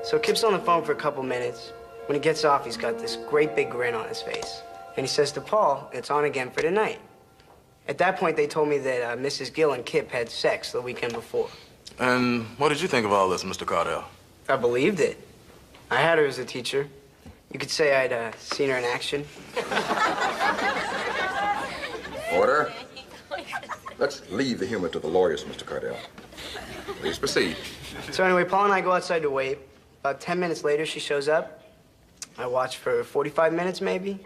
So Kip's on the phone for a couple minutes. When he gets off, he's got this great big grin on his face. And he says to Paul, it's on again for tonight. At that point, they told me that Mrs. Gill and Kip had sex the weekend before. And what did you think of all this, Mr. Cardell? I believed it. I had her as a teacher. You could say I'd seen her in action. Order. Let's leave the humor to the lawyers, Mr. Cardell. Please proceed. So anyway, Paul and I go outside to wait. About 10 minutes later, she shows up. I watch for 45 minutes, maybe.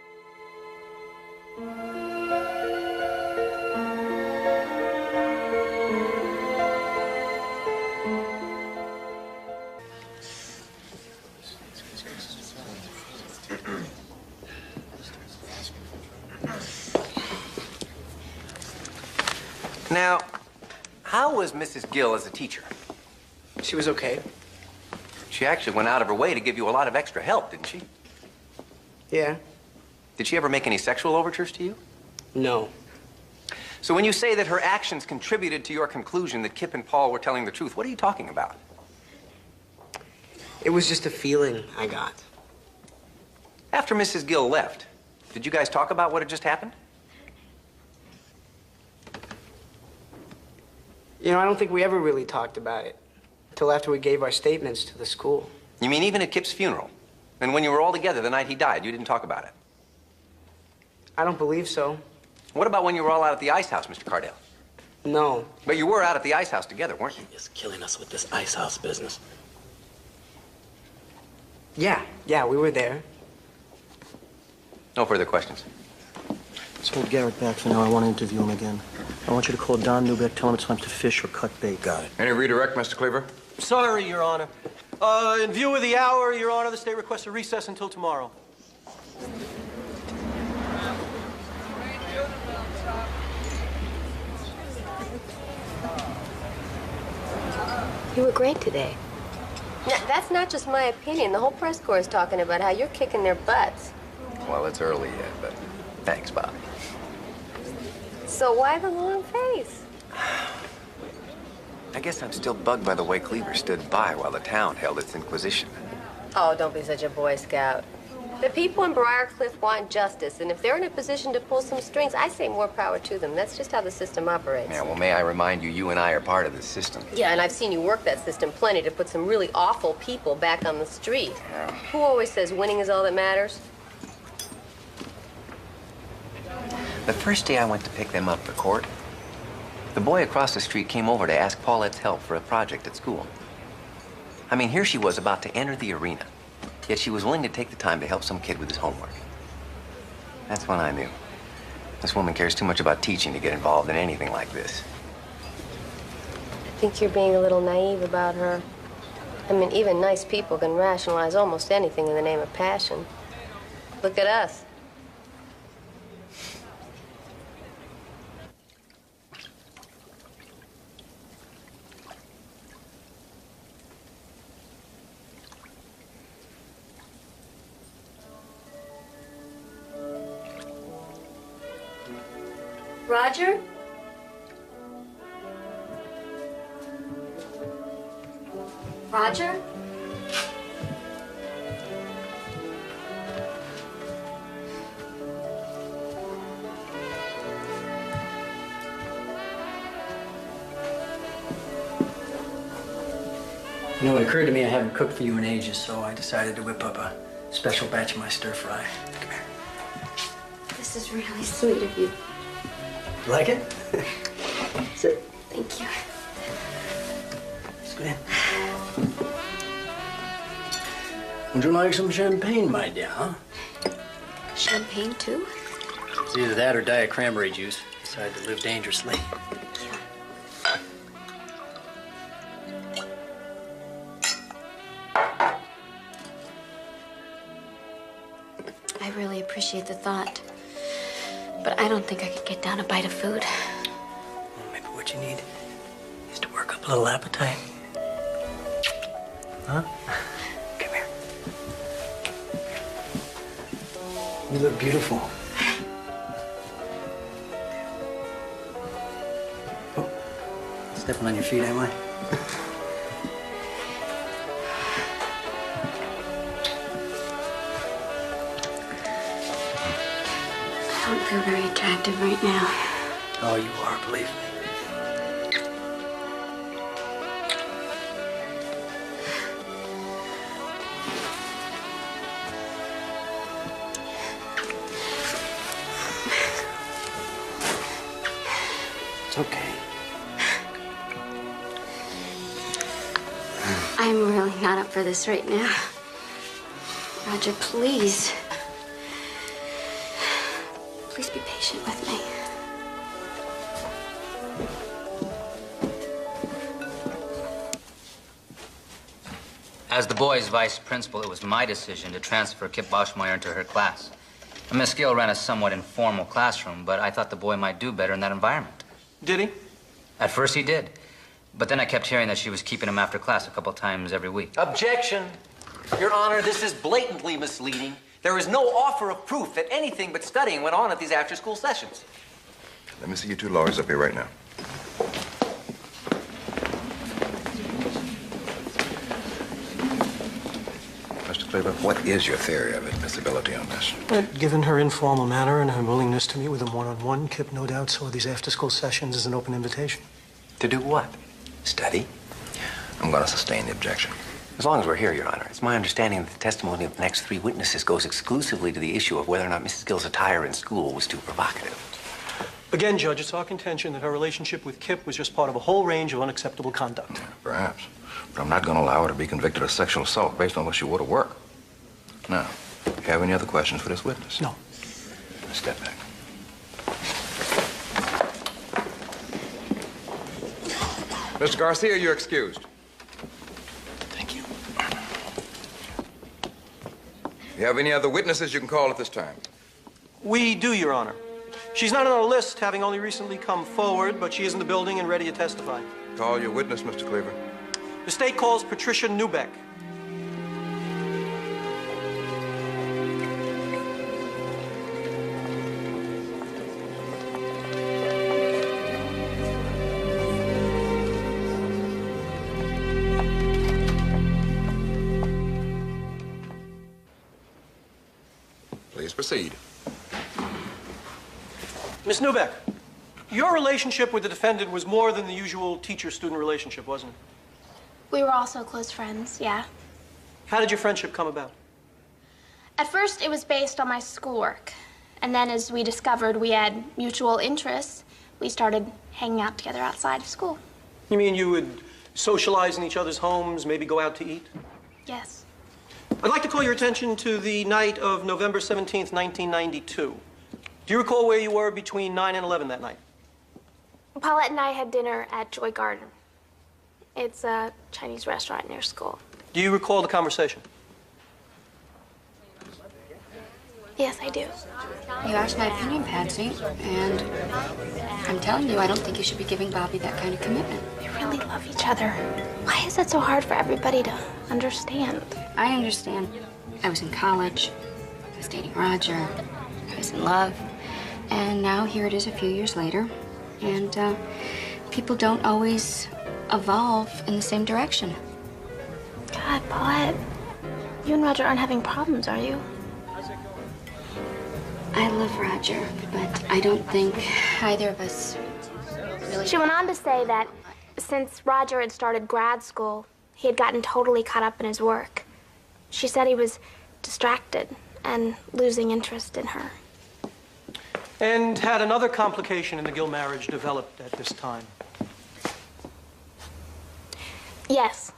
Now, how was Mrs. Gill as a teacher? She was okay. She actually went out of her way to give you a lot of extra help, didn't she? Yeah. Did she ever make any sexual overtures to you? No. So when you say that her actions contributed to your conclusion that Kip and Paul were telling the truth, what are you talking about? It was just a feeling I got. After Mrs. Gill left, did you guys talk about what had just happened? You know, I don't think we ever really talked about it until after we gave our statements to the school. You mean even at Kip's funeral? And when you were all together the night he died, you didn't talk about it? I don't believe so. What about when you were all out at the Ice House, Mr. Cardell? No. But you were out at the ice house together, weren't you? He's killing us with this ice house business. Yeah, we were there. No further questions. Let's hold Garrett back for now. I want to interview him again. I want you to call Don Newbeck, tell him it's time to fish or cut bait. Got it. Any redirect, Mr. Cleaver? Sorry, Your Honor. In view of the hour, Your Honor, the state requests a recess until tomorrow. You were great today. Now, that's not just my opinion. The whole press corps is talking about how you're kicking their butts. Well, it's early yet, but thanks, Bob. So why the long face? I guess I'm still bugged by the way Cleaver stood by while the town held its inquisition. Oh, don't be such a Boy Scout. The people in Briarcliff want justice, and if they're in a position to pull some strings, I say more power to them. That's just how the system operates. Yeah, well, may I remind you, you and I are part of the system. Yeah, and I've seen you work that system plenty to put some really awful people back on the street. Yeah. Who always says winning is all that matters? The first day I went to pick them up for court, the boy across the street came over to ask Paulette's help for a project at school. I mean, here she was about to enter the arena, yet she was willing to take the time to help some kid with his homework. That's when I knew. This woman cares too much about teaching to get involved in anything like this. I think you're being a little naive about her. I mean, even nice people can rationalize almost anything in the name of passion. Look at us. Roger? Roger? You know, it occurred to me I haven't cooked for you in ages, so I decided to whip up a special batch of my stir fry. Come here. This is really sweet of you. You like it? Sit. Thank you. Let's go in. Would you like some champagne, my dear, huh? Champagne, too? It's either that or Diet Cranberry juice. Decided to live dangerously. I really appreciate the thought. But I don't think I could get down a bite of food. Well, maybe what you need is to work up a little appetite. Huh? Come here. You look beautiful. Oh, stepping on your feet, am I? I don't feel very attractive right now. Oh, you are, believe me. It's okay. I'm really not up for this right now. Roger, please. Please be patient with me. As the boys' vice principal, it was my decision to transfer Kip Boschmeyer into her class. Miss Gill ran a somewhat informal classroom, but I thought the boy might do better in that environment. Did he? At first he did. But then I kept hearing that she was keeping him after class a couple times every week. Objection. Your Honor, this is blatantly misleading. There is no offer of proof that anything but studying went on at these after-school sessions. Let me see you two lawyers up here right now. Mr. Cleaver, what is your theory of admissibility on this? Given her informal manner and her willingness to meet with him one-on-one, Kip no doubt saw these after-school sessions as an open invitation. To do what? Study? I'm going to sustain the objection. As long as we're here, Your Honor, it's my understanding that the testimony of the next three witnesses goes exclusively to the issue of whether or not Mrs. Gill's attire in school was too provocative. Again, Judge, it's our contention that her relationship with Kip was just part of a whole range of unacceptable conduct. Perhaps. But I'm not going to allow her to be convicted of sexual assault based on what she wore to work. Now, do you have any other questions for this witness? No. Step back. Mr. Garcia, you're excused. Thank you. You have any other witnesses you can call at this time? We do, Your Honor. She's not on our list, having only recently come forward, but she is in the building and ready to testify. Call your witness, Mr. Cleaver. The state calls Patricia Newbeck. Please proceed. Miss Newbeck, your relationship with the defendant was more than the usual teacher-student relationship, wasn't it? We were also close friends, yeah. How did your friendship come about? At first, it was based on my schoolwork. And then as we discovered we had mutual interests, we started hanging out together outside of school. You mean you would socialize in each other's homes, maybe go out to eat? Yes. I'd like to call your attention to the night of November 17th, 1992. Do you recall where you were between 9 and 11 that night? Paulette and I had dinner at Joy Garden. It's a Chinese restaurant near school. Do you recall the conversation? Yes, I do. You asked my opinion, Patsy, and I'm telling you, I don't think you should be giving Bobby that kind of commitment. We really love each other. Why is it so hard for everybody to understand? I understand. I was in college. I was dating Roger. I was in love. And now here it is a few years later. And people don't always evolve in the same direction. God, Paulette, you and Roger aren't having problems, are you? I love Roger, but I don't think either of us really... She went on to say that since Roger had started grad school, he had gotten totally caught up in his work. She said he was distracted and losing interest in her. And had another complication in the Gill marriage developed at this time? Yes.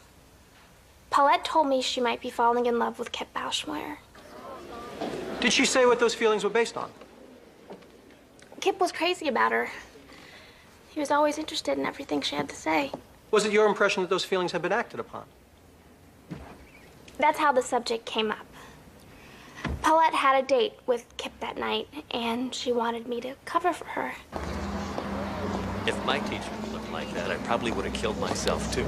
Paulette told me she might be falling in love with Kip Bauschmeyer. Did she say what those feelings were based on? Kip was crazy about her. He was always interested in everything she had to say. Was it your impression that those feelings had been acted upon? That's how the subject came up. Paulette had a date with Kip that night, and she wanted me to cover for her. If my teacher looked like that, I probably would have killed myself, too.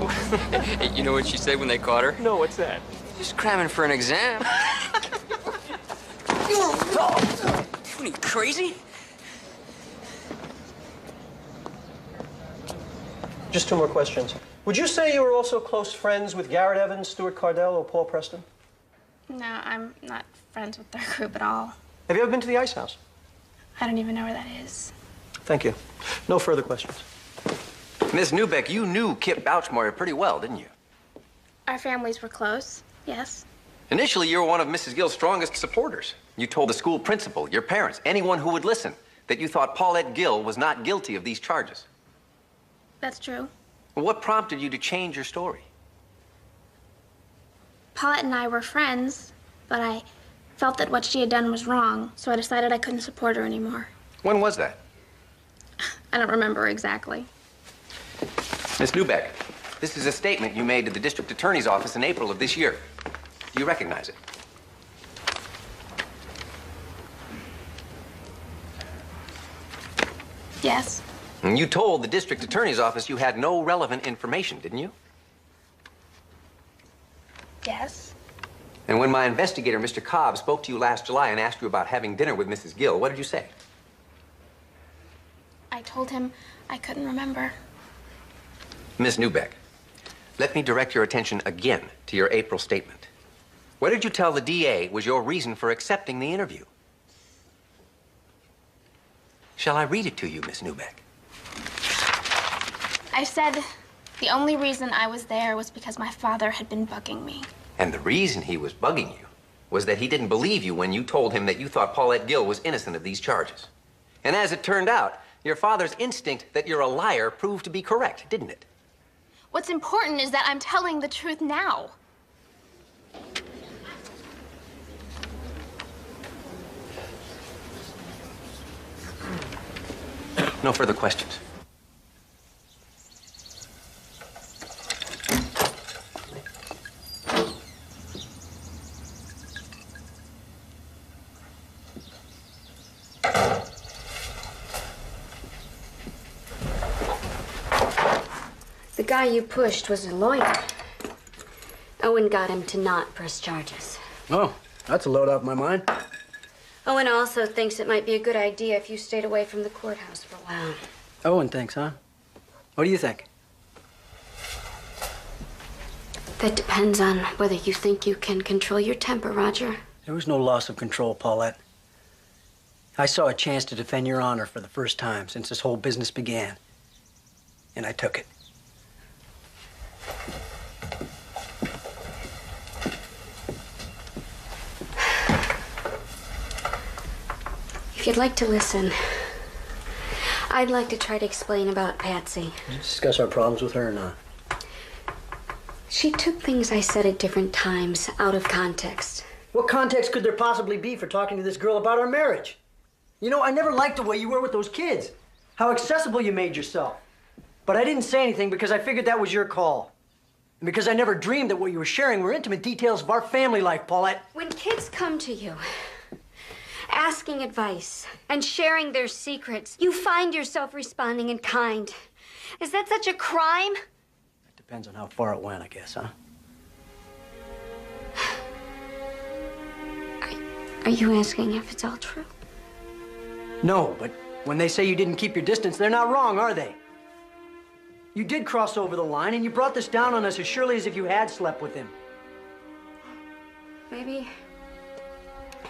You know what she said when they caught her? No, what's that? Just cramming for an exam. What are you, crazy? Just two more questions. Would you say you were also close friends with Garrett Evans, Stuart Cardell, or Paul Preston? No, I'm not friends with their group at all. Have you ever been to the Ice House? I don't even know where that is. Thank you. No further questions. Miss Newbeck, you knew Kip Bauschmeyer pretty well, didn't you? Our families were close, yes. Initially, you were one of Mrs. Gill's strongest supporters. You told the school principal, your parents, anyone who would listen, that you thought Paulette Gill was not guilty of these charges. That's true. What prompted you to change your story? Paulette and I were friends, but I felt that what she had done was wrong, so I decided I couldn't support her anymore. When was that? I don't remember exactly. Miss Newbeck, this is a statement you made to the district attorney's office in April of this year. Do you recognize it? Yes. And you told the district attorney's office you had no relevant information, didn't you? Yes. And when my investigator, Mr. Cobb, spoke to you last July and asked you about having dinner with Mrs. Gill, what did you say? I told him I couldn't remember. Miss Newbeck, let me direct your attention again to your April statement. What did you tell the DA was your reason for accepting the interview? Shall I read it to you, Miss Newbeck? I said the only reason I was there was because my father had been bugging me. And the reason he was bugging you was that he didn't believe you when you told him that you thought Paulette Gill was innocent of these charges. And as it turned out, Your father's instinct that you're a liar proved to be correct, didn't it? What's important is that I'm telling the truth now. No further questions. The guy you pushed was a lawyer. Owen got him to not press charges. Oh, that's a load off my mind. Owen also thinks it might be a good idea if you stayed away from the courthouse for a while. Owen thinks, huh? What do you think? That depends on whether you think you can control your temper, Roger. There was no loss of control, Paulette. I saw a chance to defend your honor for the first time since this whole business began. And I took it. If you'd like to listen, I'd like to try to explain about Patsy. Did you discuss our problems with her or not? She took things I said at different times out of context. What context could there possibly be for talking to this girl about our marriage? You know, I never liked the way you were with those kids. How accessible you made yourself. But I didn't say anything because I figured that was your call. And because I never dreamed that what you were sharing were intimate details of our family life, Paulette. When kids come to you, asking advice and sharing their secrets, you find yourself responding in kind. Is that such a crime? It depends on how far it went, I guess, huh? Are you asking if it's all true? No, but when they say you didn't keep your distance, they're not wrong, are they? You did cross over the line, and you brought this down on us as surely as if you had slept with him. Maybe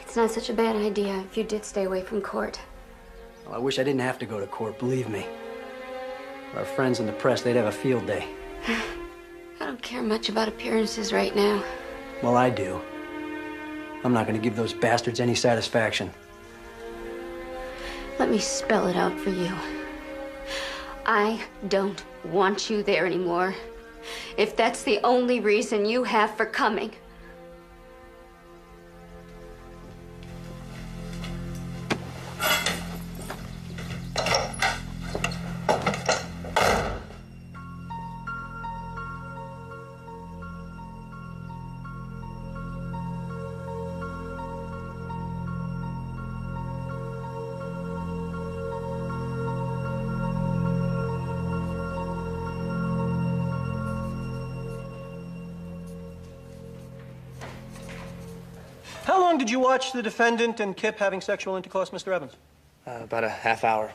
it's not such a bad idea if you did stay away from court. Well, I wish I didn't have to go to court, believe me. Our friends in the press, they'd have a field day. I don't care much about appearances right now. Well, I do. I'm not going to give those bastards any satisfaction. Let me spell it out for you. I don't want you there anymore. If that's the only reason you have for coming. How long did you watch the defendant and Kip having sexual intercourse, Mr. Evans? About a half hour,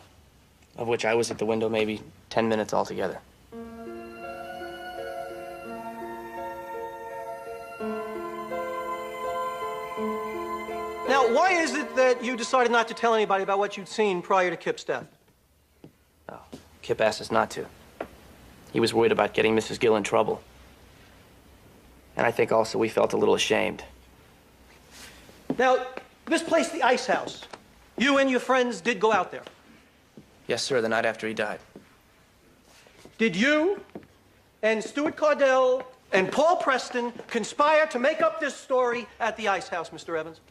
of which I was at the window maybe 10 minutes altogether. Now, why is it that you decided not to tell anybody about what you'd seen prior to Kip's death? Oh, Kip asked us not to. He was worried about getting Mrs. Gill in trouble. And I think also we felt a little ashamed. Now, this place, the Ice House, you and your friends did go out there. Yes, sir, the night after he died. Did you and Stuart Cardell and Paul Preston conspire to make up this story at the Ice House, Mr. Evans?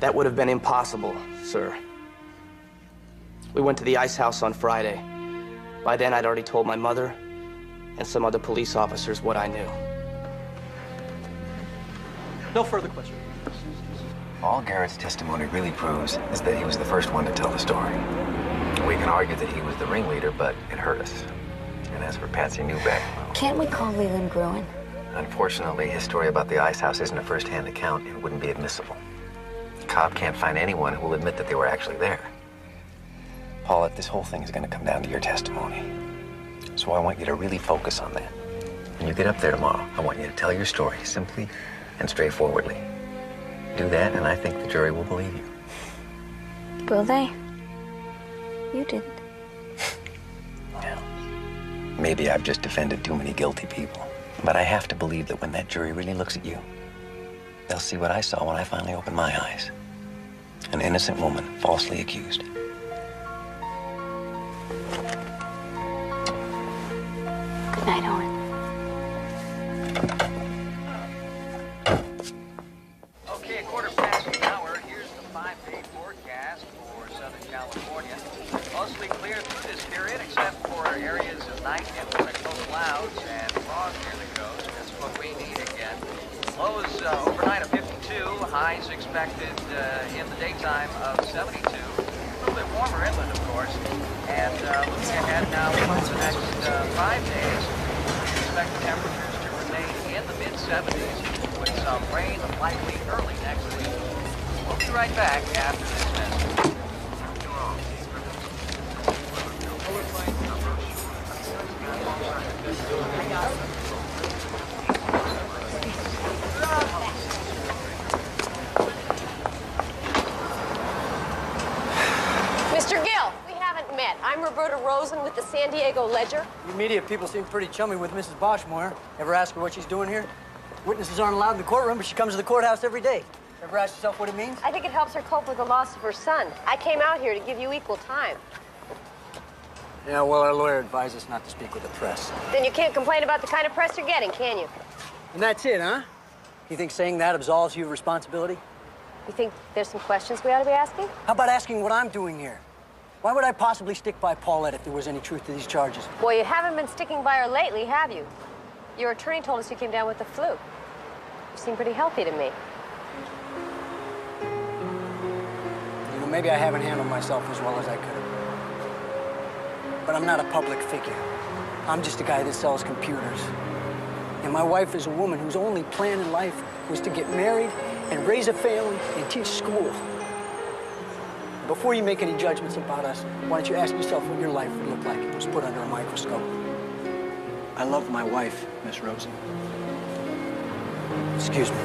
That would have been impossible, sir. We went to the Ice House on Friday. By then, I'd already told my mother and some other police officers what I knew. No further questions. All Garrett's testimony really proves is that he was the first one to tell the story. We can argue that he was the ringleader, but it hurt us. And as for Patsy Newbeck, well, Can't we call Leland Gruen? unfortunately, his story about the Ice House isn't a first-hand account and wouldn't be admissible. The cop can't find anyone who will admit that they were actually there. Paulette, this whole thing is going to come down to your testimony. So I want you to really focus on that. When you get up there tomorrow, I want you to tell your story simply and straightforwardly. Do that, and I think the jury will believe you. Will they? You didn't. Maybe I've just defended too many guilty people. But I have to believe that when that jury really looks at you, they'll see what I saw when I finally opened my eyes. An innocent woman falsely accused. Good night, Owen. Okay, 1:15. Here's the 5-day forecast for Southern California. Mostly clear through this period, except for areas of night influence clouds and fog near the coast. That's what we need again. Lows overnight of 52. Highs expected in the daytime of 72. A little bit warmer inland, of course. And looking ahead now for the next 5 days, we expect temperatures to remain in the mid-70s with some rain likely early next week. We'll be right back after this message. Mr. Gill, we haven't met. I'm Roberta Rosen with the San Diego Ledger. You media people seem pretty chummy with Mrs. Boschmoyer. Ever ask her what she's doing here? Witnesses aren't allowed in the courtroom, but she comes to the courthouse every day. Ever ask yourself what it means? I think it helps her cope with the loss of her son. I came out here to give you equal time. Yeah, well, our lawyer advised us not to speak with the press. Then you can't complain about the kind of press you're getting, can you? And that's it, huh? You think saying that absolves you of responsibility? You think there's some questions we ought to be asking? How about asking what I'm doing here? Why would I possibly stick by Paulette if there was any truth to these charges? Boy, you haven't been sticking by her lately, have you? Your attorney told us you came down with the flu. You seem pretty healthy to me. You know, maybe I haven't handled myself as well as I could have. But I'm not a public figure. I'm just a guy that sells computers. And my wife is a woman whose only plan in life was to get married and raise a family and teach school. Before you make any judgments about us, why don't you ask yourself what your life would look like if it was put under a microscope? I love my wife, Miss Rosen. Excuse me.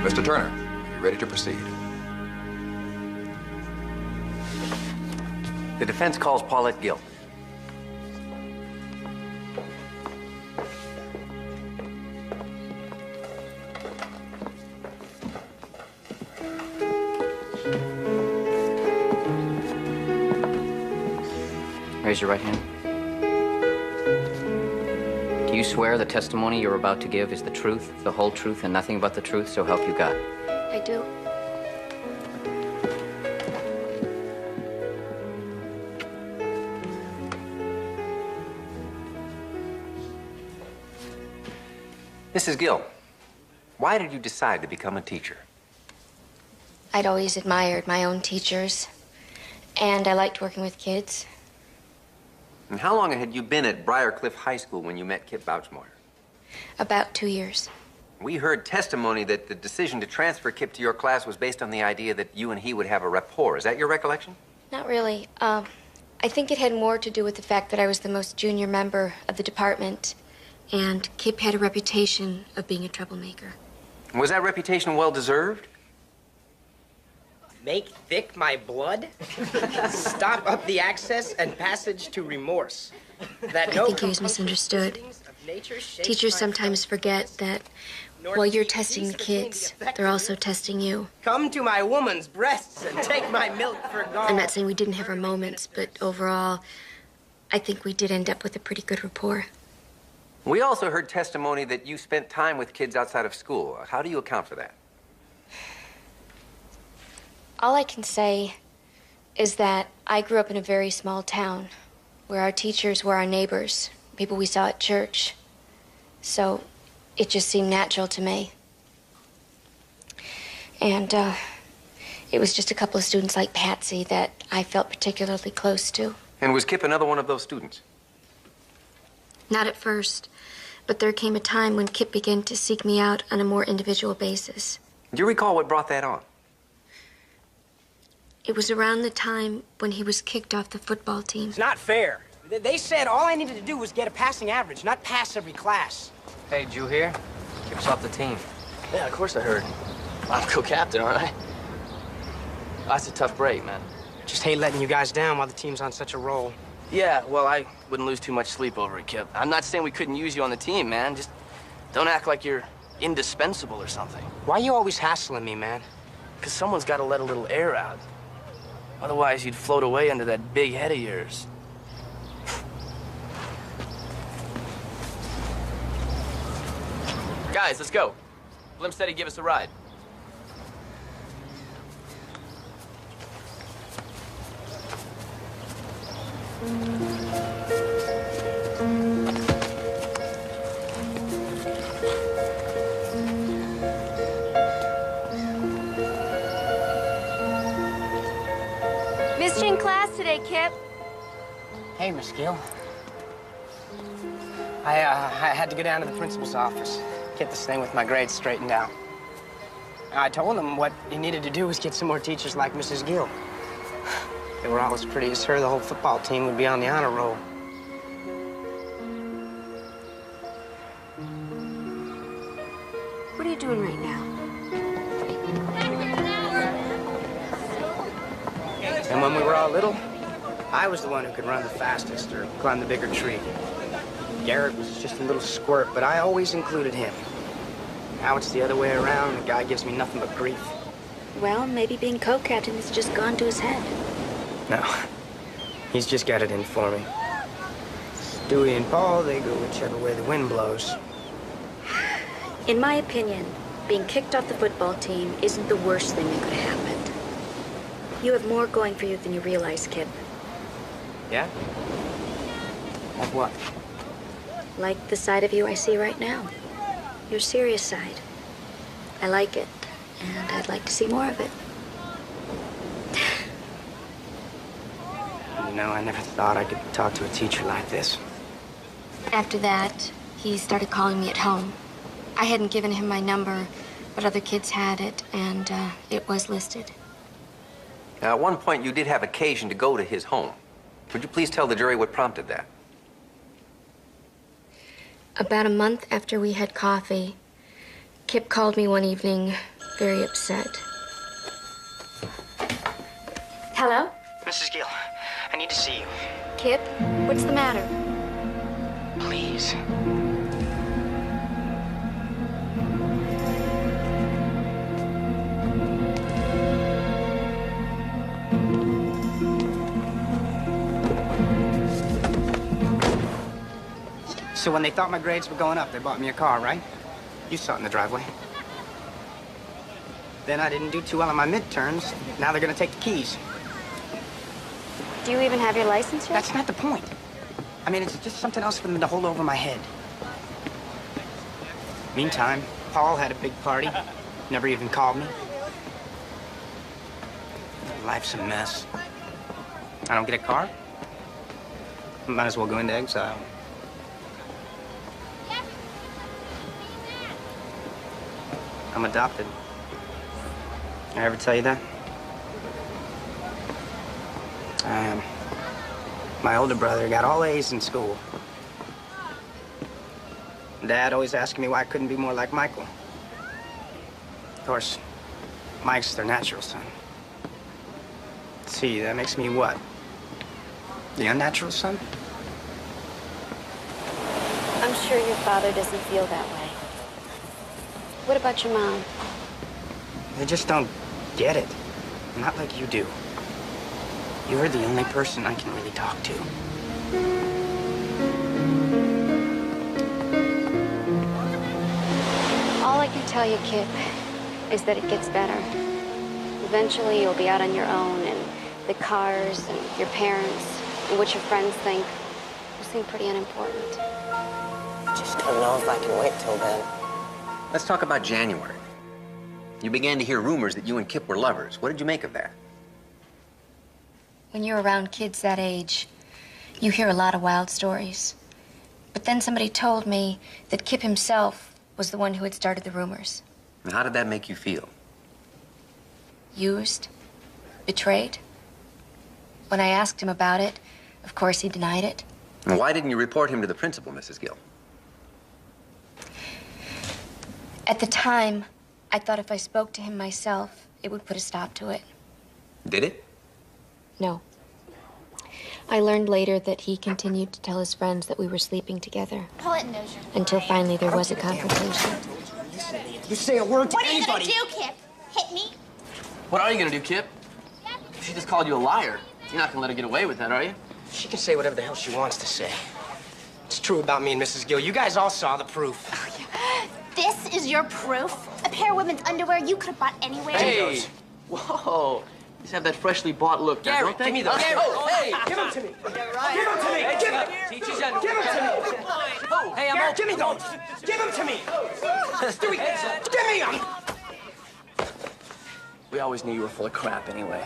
Mr. Turner, are you ready to proceed? The defense calls Paulette Gill. Raise your right hand. Do you swear the testimony you're about to give is the truth, the whole truth, and nothing but the truth, so help you God? I do. Mrs. Gill, why did you decide to become a teacher? I'd always admired my own teachers, and I liked working with kids. And how long had you been at Briarcliff High School when you met Kip Bouchmoyer? About 2 years. We heard testimony that the decision to transfer Kip to your class was based on the idea that you and he would have a rapport. Is that your recollection? Not really. I think it had more to do with the fact that I was the most junior member of the department, and Kip had a reputation of being a troublemaker. Was that reputation well-deserved? Make thick my blood? Stop up the access and passage to remorse. That I think he was misunderstood. Teachers sometimes forget that while you're testing the kids, they're also testing you. Come to my woman's breasts and take my milk for gall. I'm not saying we didn't have our moments, but overall, I think we did end up with a pretty good rapport. We also heard testimony that you spent time with kids outside of school. How do you account for that? All I can say is that I grew up in a very small town where our teachers were our neighbors, people we saw at church. So it just seemed natural to me. And it was just a couple of students like Patsy that I felt particularly close to. And was Kip another one of those students? Not at first, but there came a time when Kip began to seek me out on a more individual basis. Do you recall what brought that on? It was around the time when he was kicked off the football team. It's not fair. They said all I needed to do was get a passing average, not pass every class. Hey, did you hear? Kip's off the team. Yeah, of course I heard. I'm co-captain, aren't I? That's a tough break, man. Just hate letting you guys down while the team's on such a roll. Yeah, well, I wouldn't lose too much sleep over it, Kip. I'm not saying we couldn't use you on the team, man. Just don't act like you're indispensable or something. Why you always hassling me, man? Because someone's got to let a little air out. Otherwise, you'd float away under that big head of yours. Guys, let's go. Blim said he'd give us a ride. Missed you in class today, Kip. Hey, Miss Gill. I had to go down to the principal's office, get this thing with my grades straightened out. I told him what he needed to do was get some more teachers like Mrs. Gill. If they were all as pretty as her, the whole football team would be on the honor roll. What are you doing right now? And when we were all little, I was the one who could run the fastest or climb the bigger tree. Garrett was just a little squirt, but I always included him. Now it's the other way around. The guy gives me nothing but grief. Well, maybe being co-captain has just gone to his head. No, he's just got it in for me. Stewie and Paul, they go whichever way the wind blows. In my opinion, being kicked off the football team isn't the worst thing that could have happened. You have more going for you than you realize, Kip. Yeah? Like what? Like the side of you I see right now. Your serious side. I like it, and I'd like to see more of it. You know, I never thought I could talk to a teacher like this. After that, he started calling me at home. I hadn't given him my number, but other kids had it, and it was listed. Now, at one point, you did have occasion to go to his home. Would you please tell the jury what prompted that? About a month after we had coffee, Kip called me one evening, very upset. Hello? Mrs. Gill, I need to see you. Kip, what's the matter? Please. So when they thought my grades were going up, they bought me a car, right? You saw it in the driveway. Then I didn't do too well on my midterms. Now they're gonna take the keys. Do you even have your license yet? That's not the point. I mean, it's just something else for them to hold over my head. Meantime, Paul had a big party. Never even called me. Life's a mess. I don't get a car. Might as well go into exile. I'm adopted. I ever tell you that? I am. My older brother got all A's in school. Dad always asking me why I couldn't be more like Michael. Of course, Mike's their natural son. Let's see, that makes me what? The unnatural son? I'm sure your father doesn't feel that way. What about your mom? They just don't get it. Not like you do. You're the only person I can really talk to. All I can tell you, Kip, is that it gets better. Eventually, you'll be out on your own, and the cars, and your parents, and what your friends think will seem pretty unimportant. Just don't know if I can wait till then. Let's talk about January. You began to hear rumors that you and Kip were lovers. What did you make of that? When you're around kids that age, you hear a lot of wild stories. But then somebody told me that Kip himself was the one who had started the rumors. And how did that make you feel? Used, betrayed. When I asked him about it, of course he denied it. And why didn't you report him to the principal, Mrs. Gill? At the time, I thought if I spoke to him myself, it would put a stop to it. Did it? No. I learned later that he continued to tell his friends that we were sleeping together. Paulette knows you're Until finally there was a confrontation. You say a word to What are you anybody. gonna do, Kip? Hit me? What are you gonna do, Kip? She just called you a liar. You're not gonna let her get away with that, are you? She can say whatever the hell she wants to say. It's true about me and Mrs. Gill. You guys all saw the proof. This is your proof? A pair of women's underwear you could have bought anywhere? Hey! Whoa! These have that freshly bought look, Gary, don't they? give me those. Gary, Oh, hey! give them to me. Give Give them to me. Hey, Give them. teach his Give them to me. Oh, hey, I'm Gary, open. give me those. Give them to me. Stewie, give me them. We always knew you were full of crap anyway.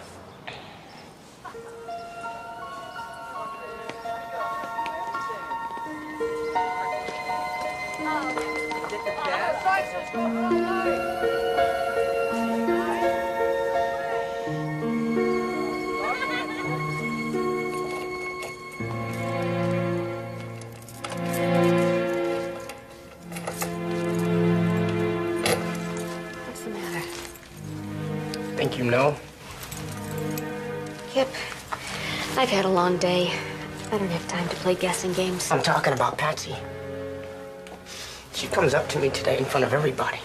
What's the matter? Think you know? Kip, I've had a long day. I don't have time to play guessing games. I'm talking about Patsy. She comes up to me today in front of everybody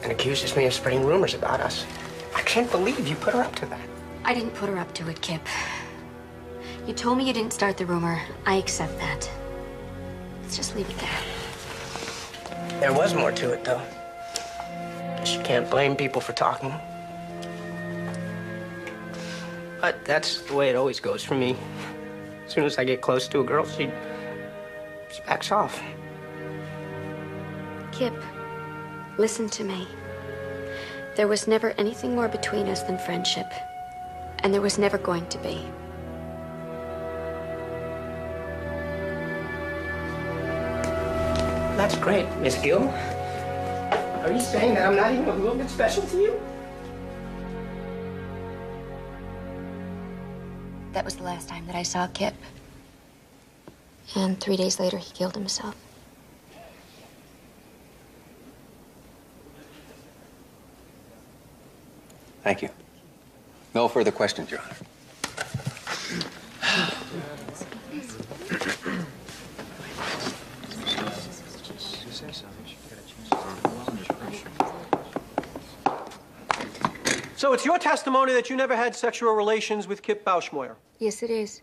and accuses me of spreading rumors about us. I can't believe you put her up to that. I didn't put her up to it, Kip. You told me you didn't start the rumor. I accept that. Let's just leave it there. There was more to it, though. Guess you can't blame people for talking. But that's the way it always goes for me. As soon as I get close to a girl, she backs off. Kip, listen to me. There was never anything more between us than friendship. And there was never going to be. That's great, Miss Gill. Are you saying that I'm not even a little bit special to you? That was the last time that I saw Kip. And 3 days later, he killed himself. Thank you. No further questions, Your Honor. So it's your testimony that you never had sexual relations with Kip Bauschmoyer. Yes, it is.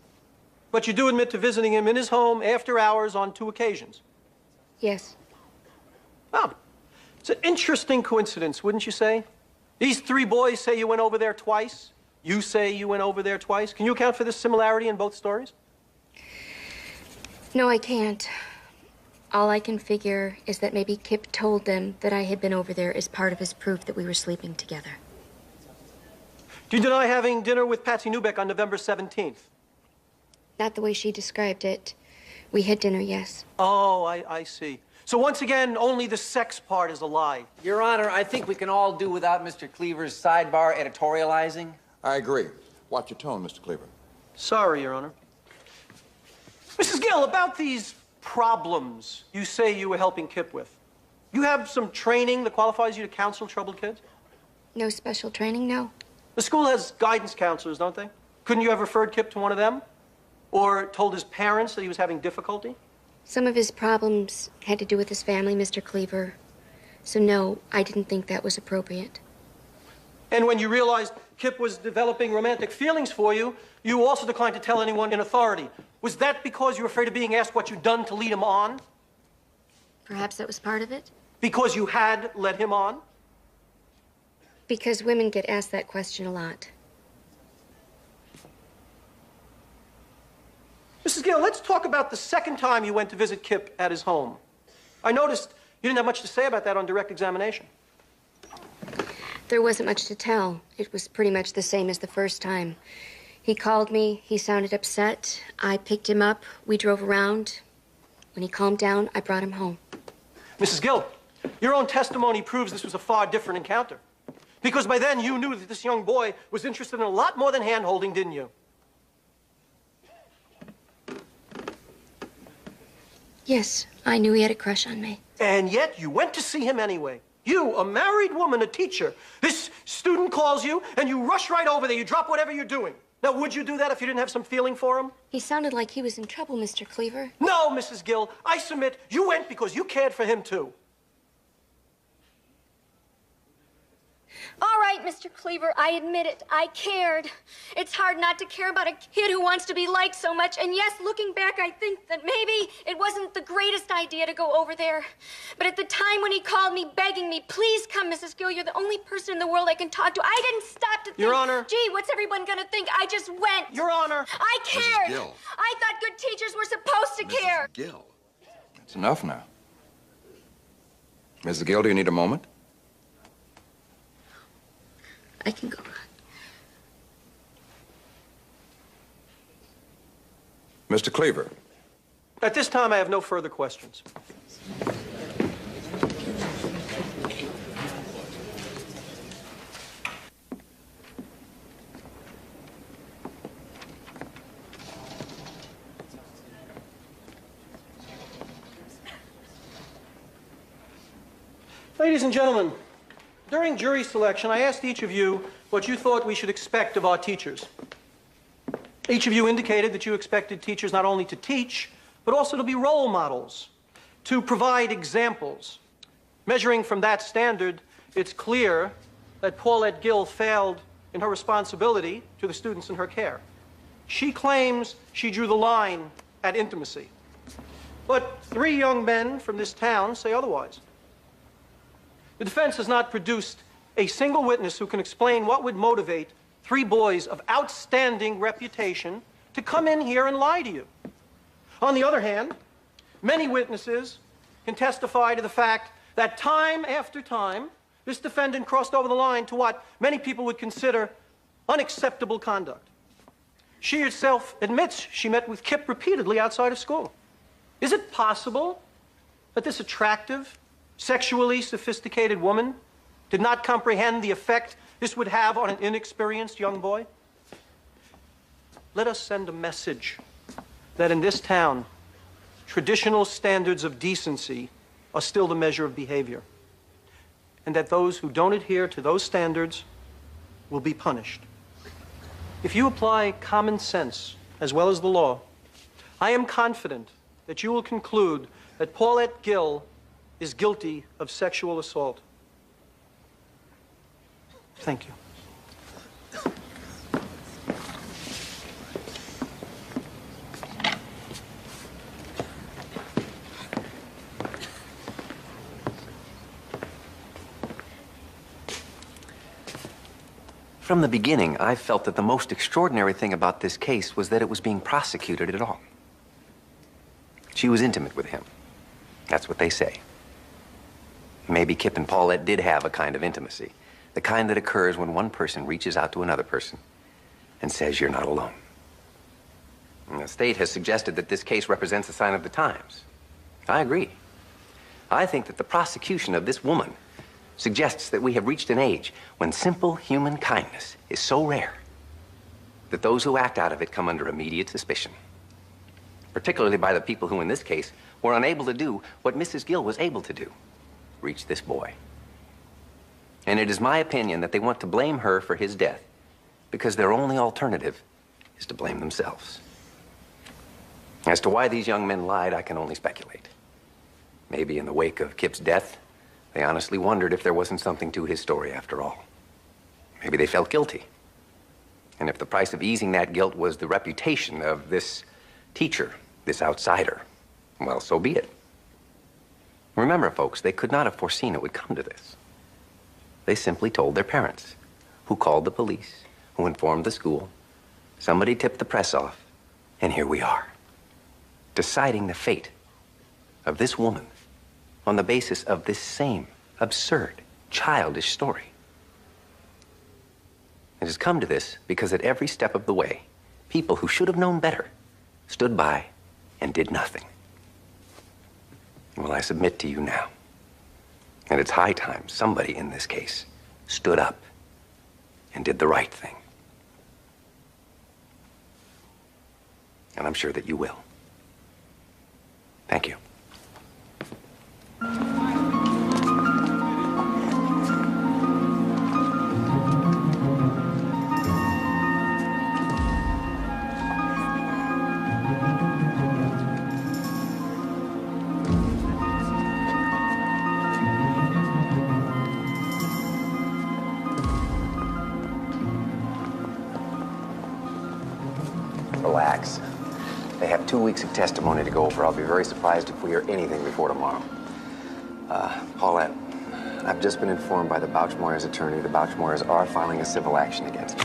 But you do admit to visiting him in his home after hours on 2 occasions. Yes. Oh, it's an interesting coincidence, wouldn't you say? These 3 boys say you went over there twice. You say you went over there twice. Can you account for this similarity in both stories? No, I can't. All I can figure is that maybe Kip told them that I had been over there as part of his proof that we were sleeping together. Do you deny having dinner with Patsy Newbeck on November 17th? Not the way she described it. We had dinner, yes. Oh, I see. So once again, only the sex part is a lie. Your Honor, I think we can all do without Mr. Cleaver's sidebar editorializing. I agree. Watch your tone, Mr. Cleaver. Sorry, Your Honor. Mrs. Gill, about these problems you say you were helping Kip with, you have some training that qualifies you to counsel troubled kids? No special training, no. The school has guidance counselors, don't they? Couldn't you have referred Kip to one of them? Or told his parents that he was having difficulty? Some of his problems had to do with his family, Mr. Cleaver. So no, I didn't think that was appropriate. And when you realized Kip was developing romantic feelings for you, you also declined to tell anyone in authority. Was that because you were afraid of being asked what you'd done to lead him on? Perhaps that was part of it? Because you had led him on? Because women get asked that question a lot. Mrs. Gill, let's talk about the second time you went to visit Kip at his home. I noticed you didn't have much to say about that on direct examination. There wasn't much to tell. It was pretty much the same as the first time. He called me. He sounded upset. I picked him up. We drove around. When he calmed down, I brought him home. Mrs. Gill, your own testimony proves this was a far different encounter. Because by then you knew that this young boy was interested in a lot more than hand-holding, didn't you? Yes, I knew he had a crush on me. And yet you went to see him anyway. You, a married woman, a teacher. This student calls you, and you rush right over there. You drop whatever you're doing. Now, would you do that if you didn't have some feeling for him? He sounded like he was in trouble, Mr. Cleaver. No, Mrs. Gill. I submit you went because you cared for him, too. All right, Mr. Cleaver, I admit it. I cared. It's hard not to care about a kid who wants to be liked so much. And yes, looking back, I think that maybe it wasn't the greatest idea to go over there. But at the time when he called me, begging me, please come, Mrs. Gill, you're the only person in the world I can talk to, I didn't stop to think, Your Honor. Gee, what's everyone gonna think? I just went. Your Honor. I cared. Gill. I thought good teachers were supposed to care. Gill. That's enough now. Mrs. Gill, do you need a moment? I can go. Mr. Cleaver. At this time, I have no further questions. Ladies and gentlemen, during jury selection, I asked each of you what you thought we should expect of our teachers. Each of you indicated that you expected teachers not only to teach, but also to be role models, to provide examples. Measuring from that standard, it's clear that Paulette Gill failed in her responsibility to the students in her care. She claims she drew the line at intimacy. But 3 young men from this town say otherwise. The defense has not produced a single witness who can explain what would motivate 3 boys of outstanding reputation to come in here and lie to you. On the other hand, many witnesses can testify to the fact that time after time, this defendant crossed over the line to what many people would consider unacceptable conduct. She herself admits she met with Kip repeatedly outside of school. Is it possible that this attractive, sexually sophisticated woman did not comprehend the effect this would have on an inexperienced young boy? Let us send a message that in this town, traditional standards of decency are still the measure of behavior, and that those who don't adhere to those standards will be punished. If you apply common sense as well as the law, I am confident that you will conclude that Paulette Gill is guilty of sexual assault. Thank you. From the beginning, I felt that the most extraordinary thing about this case was that it was being prosecuted at all. She was intimate with him. That's what they say. Maybe Kip and Paulette did have a kind of intimacy, the kind that occurs when one person reaches out to another person and says, "You're not alone." And the state has suggested that this case represents a sign of the times. I agree. I think that the prosecution of this woman suggests that we have reached an age when simple human kindness is so rare that those who act out of it come under immediate suspicion, particularly by the people who, in this case, were unable to do what Mrs. Gill was able to do, reach this boy. And it is my opinion that they want to blame her for his death because their only alternative is to blame themselves. As to why these young men lied, I can only speculate. Maybe in the wake of Kip's death, they honestly wondered if there wasn't something to his story after all. Maybe they felt guilty. And if the price of easing that guilt was the reputation of this teacher, this outsider, well, so be it. Remember, folks, they could not have foreseen it would come to this. They simply told their parents, who called the police, who informed the school. Somebody tipped the press off, and here we are, deciding the fate of this woman on the basis of this same absurd, childish story. It has come to this because at every step of the way, people who should have known better stood by and did nothing. Well, I submit to you now that it's high time somebody in this case stood up and did the right thing. And I'm sure that you will. Thank you. relax. They have 2 weeks of testimony to go over. I'll be very surprised if we hear anything before tomorrow. Paulette, I've just been informed by the Bouchmoyers' attorney the Bouchmoyers are filing a civil action against you.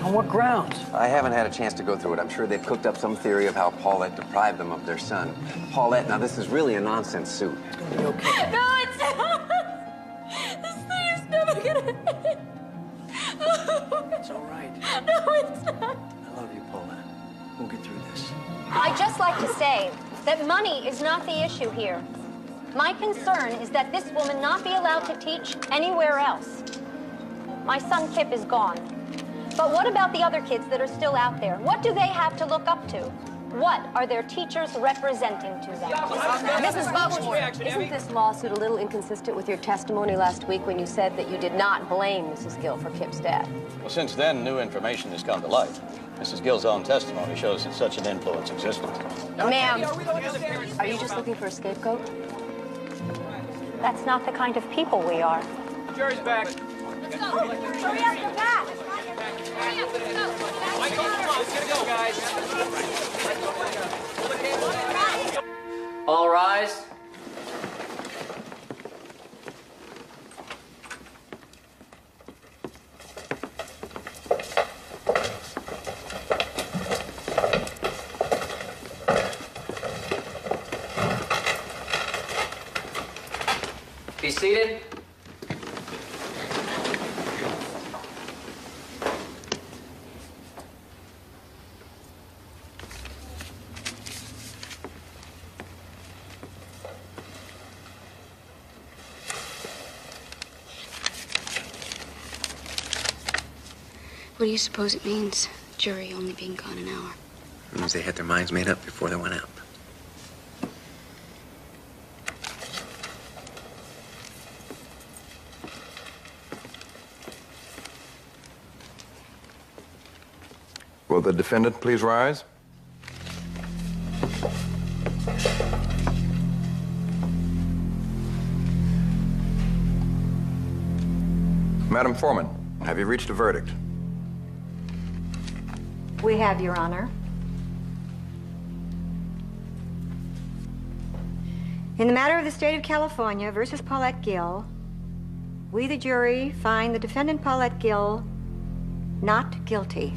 On what grounds? I haven't had a chance to go through it. I'm sure they've cooked up some theory of how Paulette deprived them of their son. Paulette, now this is really a nonsense suit. It's gonna be okay. No, it's not. This thing is never gonna end. It's all right. No, it's not. I love you, Paulette. We'll get through this. I'd just like to say that money is not the issue here. My concern is that this woman not be allowed to teach anywhere else. My son Kip is gone. But what about the other kids that are still out there? What do they have to look up to? What are their teachers representing to them? Mrs. Bouchmoyer, isn't this lawsuit a little inconsistent with your testimony last week when you said that you did not blame Mrs. Gill for Kip's death? Well, since then, new information has come to light. Mrs. Gill's own testimony shows that such an influence existed. Ma'am, Are you just looking for a scapegoat? that's not the kind of people we are. Jury's back. Let's go. Hurry up, go back. Hurry up, let's go. Michael, come on, let's get it going, guys. All rise. Be seated. What do you suppose it means, jury only being gone an hour? It means they had their minds made up before they went out. Will the defendant please rise? Madam Foreman, have you reached a verdict? We have, Your Honor. In the matter of the state of California versus Paulette Gill, we, the jury, find the defendant Paulette Gill not guilty.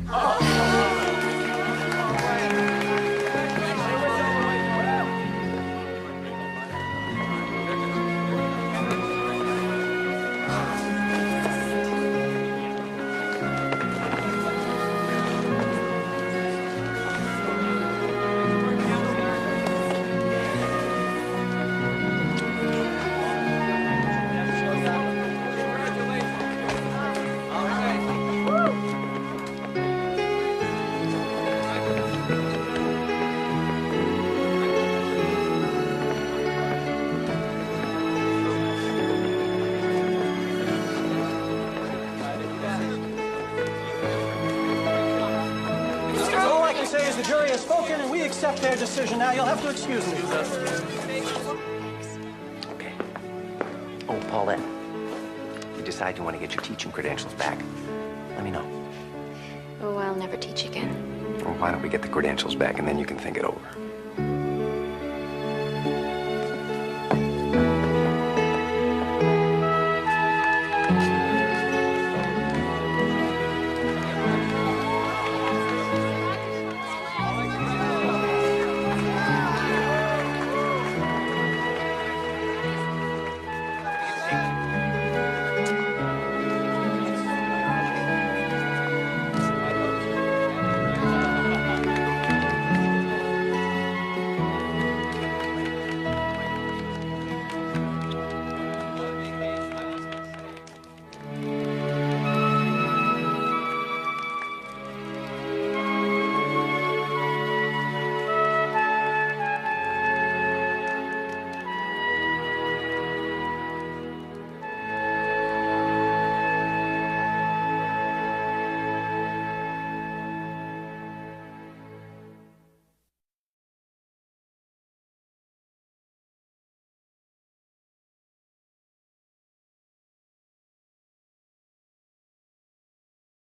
All I can say is the jury has spoken and we accept their decision. Now, you'll have to excuse me. Okay. Oh, Paulette, you decide you want to get your teaching credentials back, let me know. Oh, I'll never teach again. Well, why don't we get the credentials back and then you can think it over?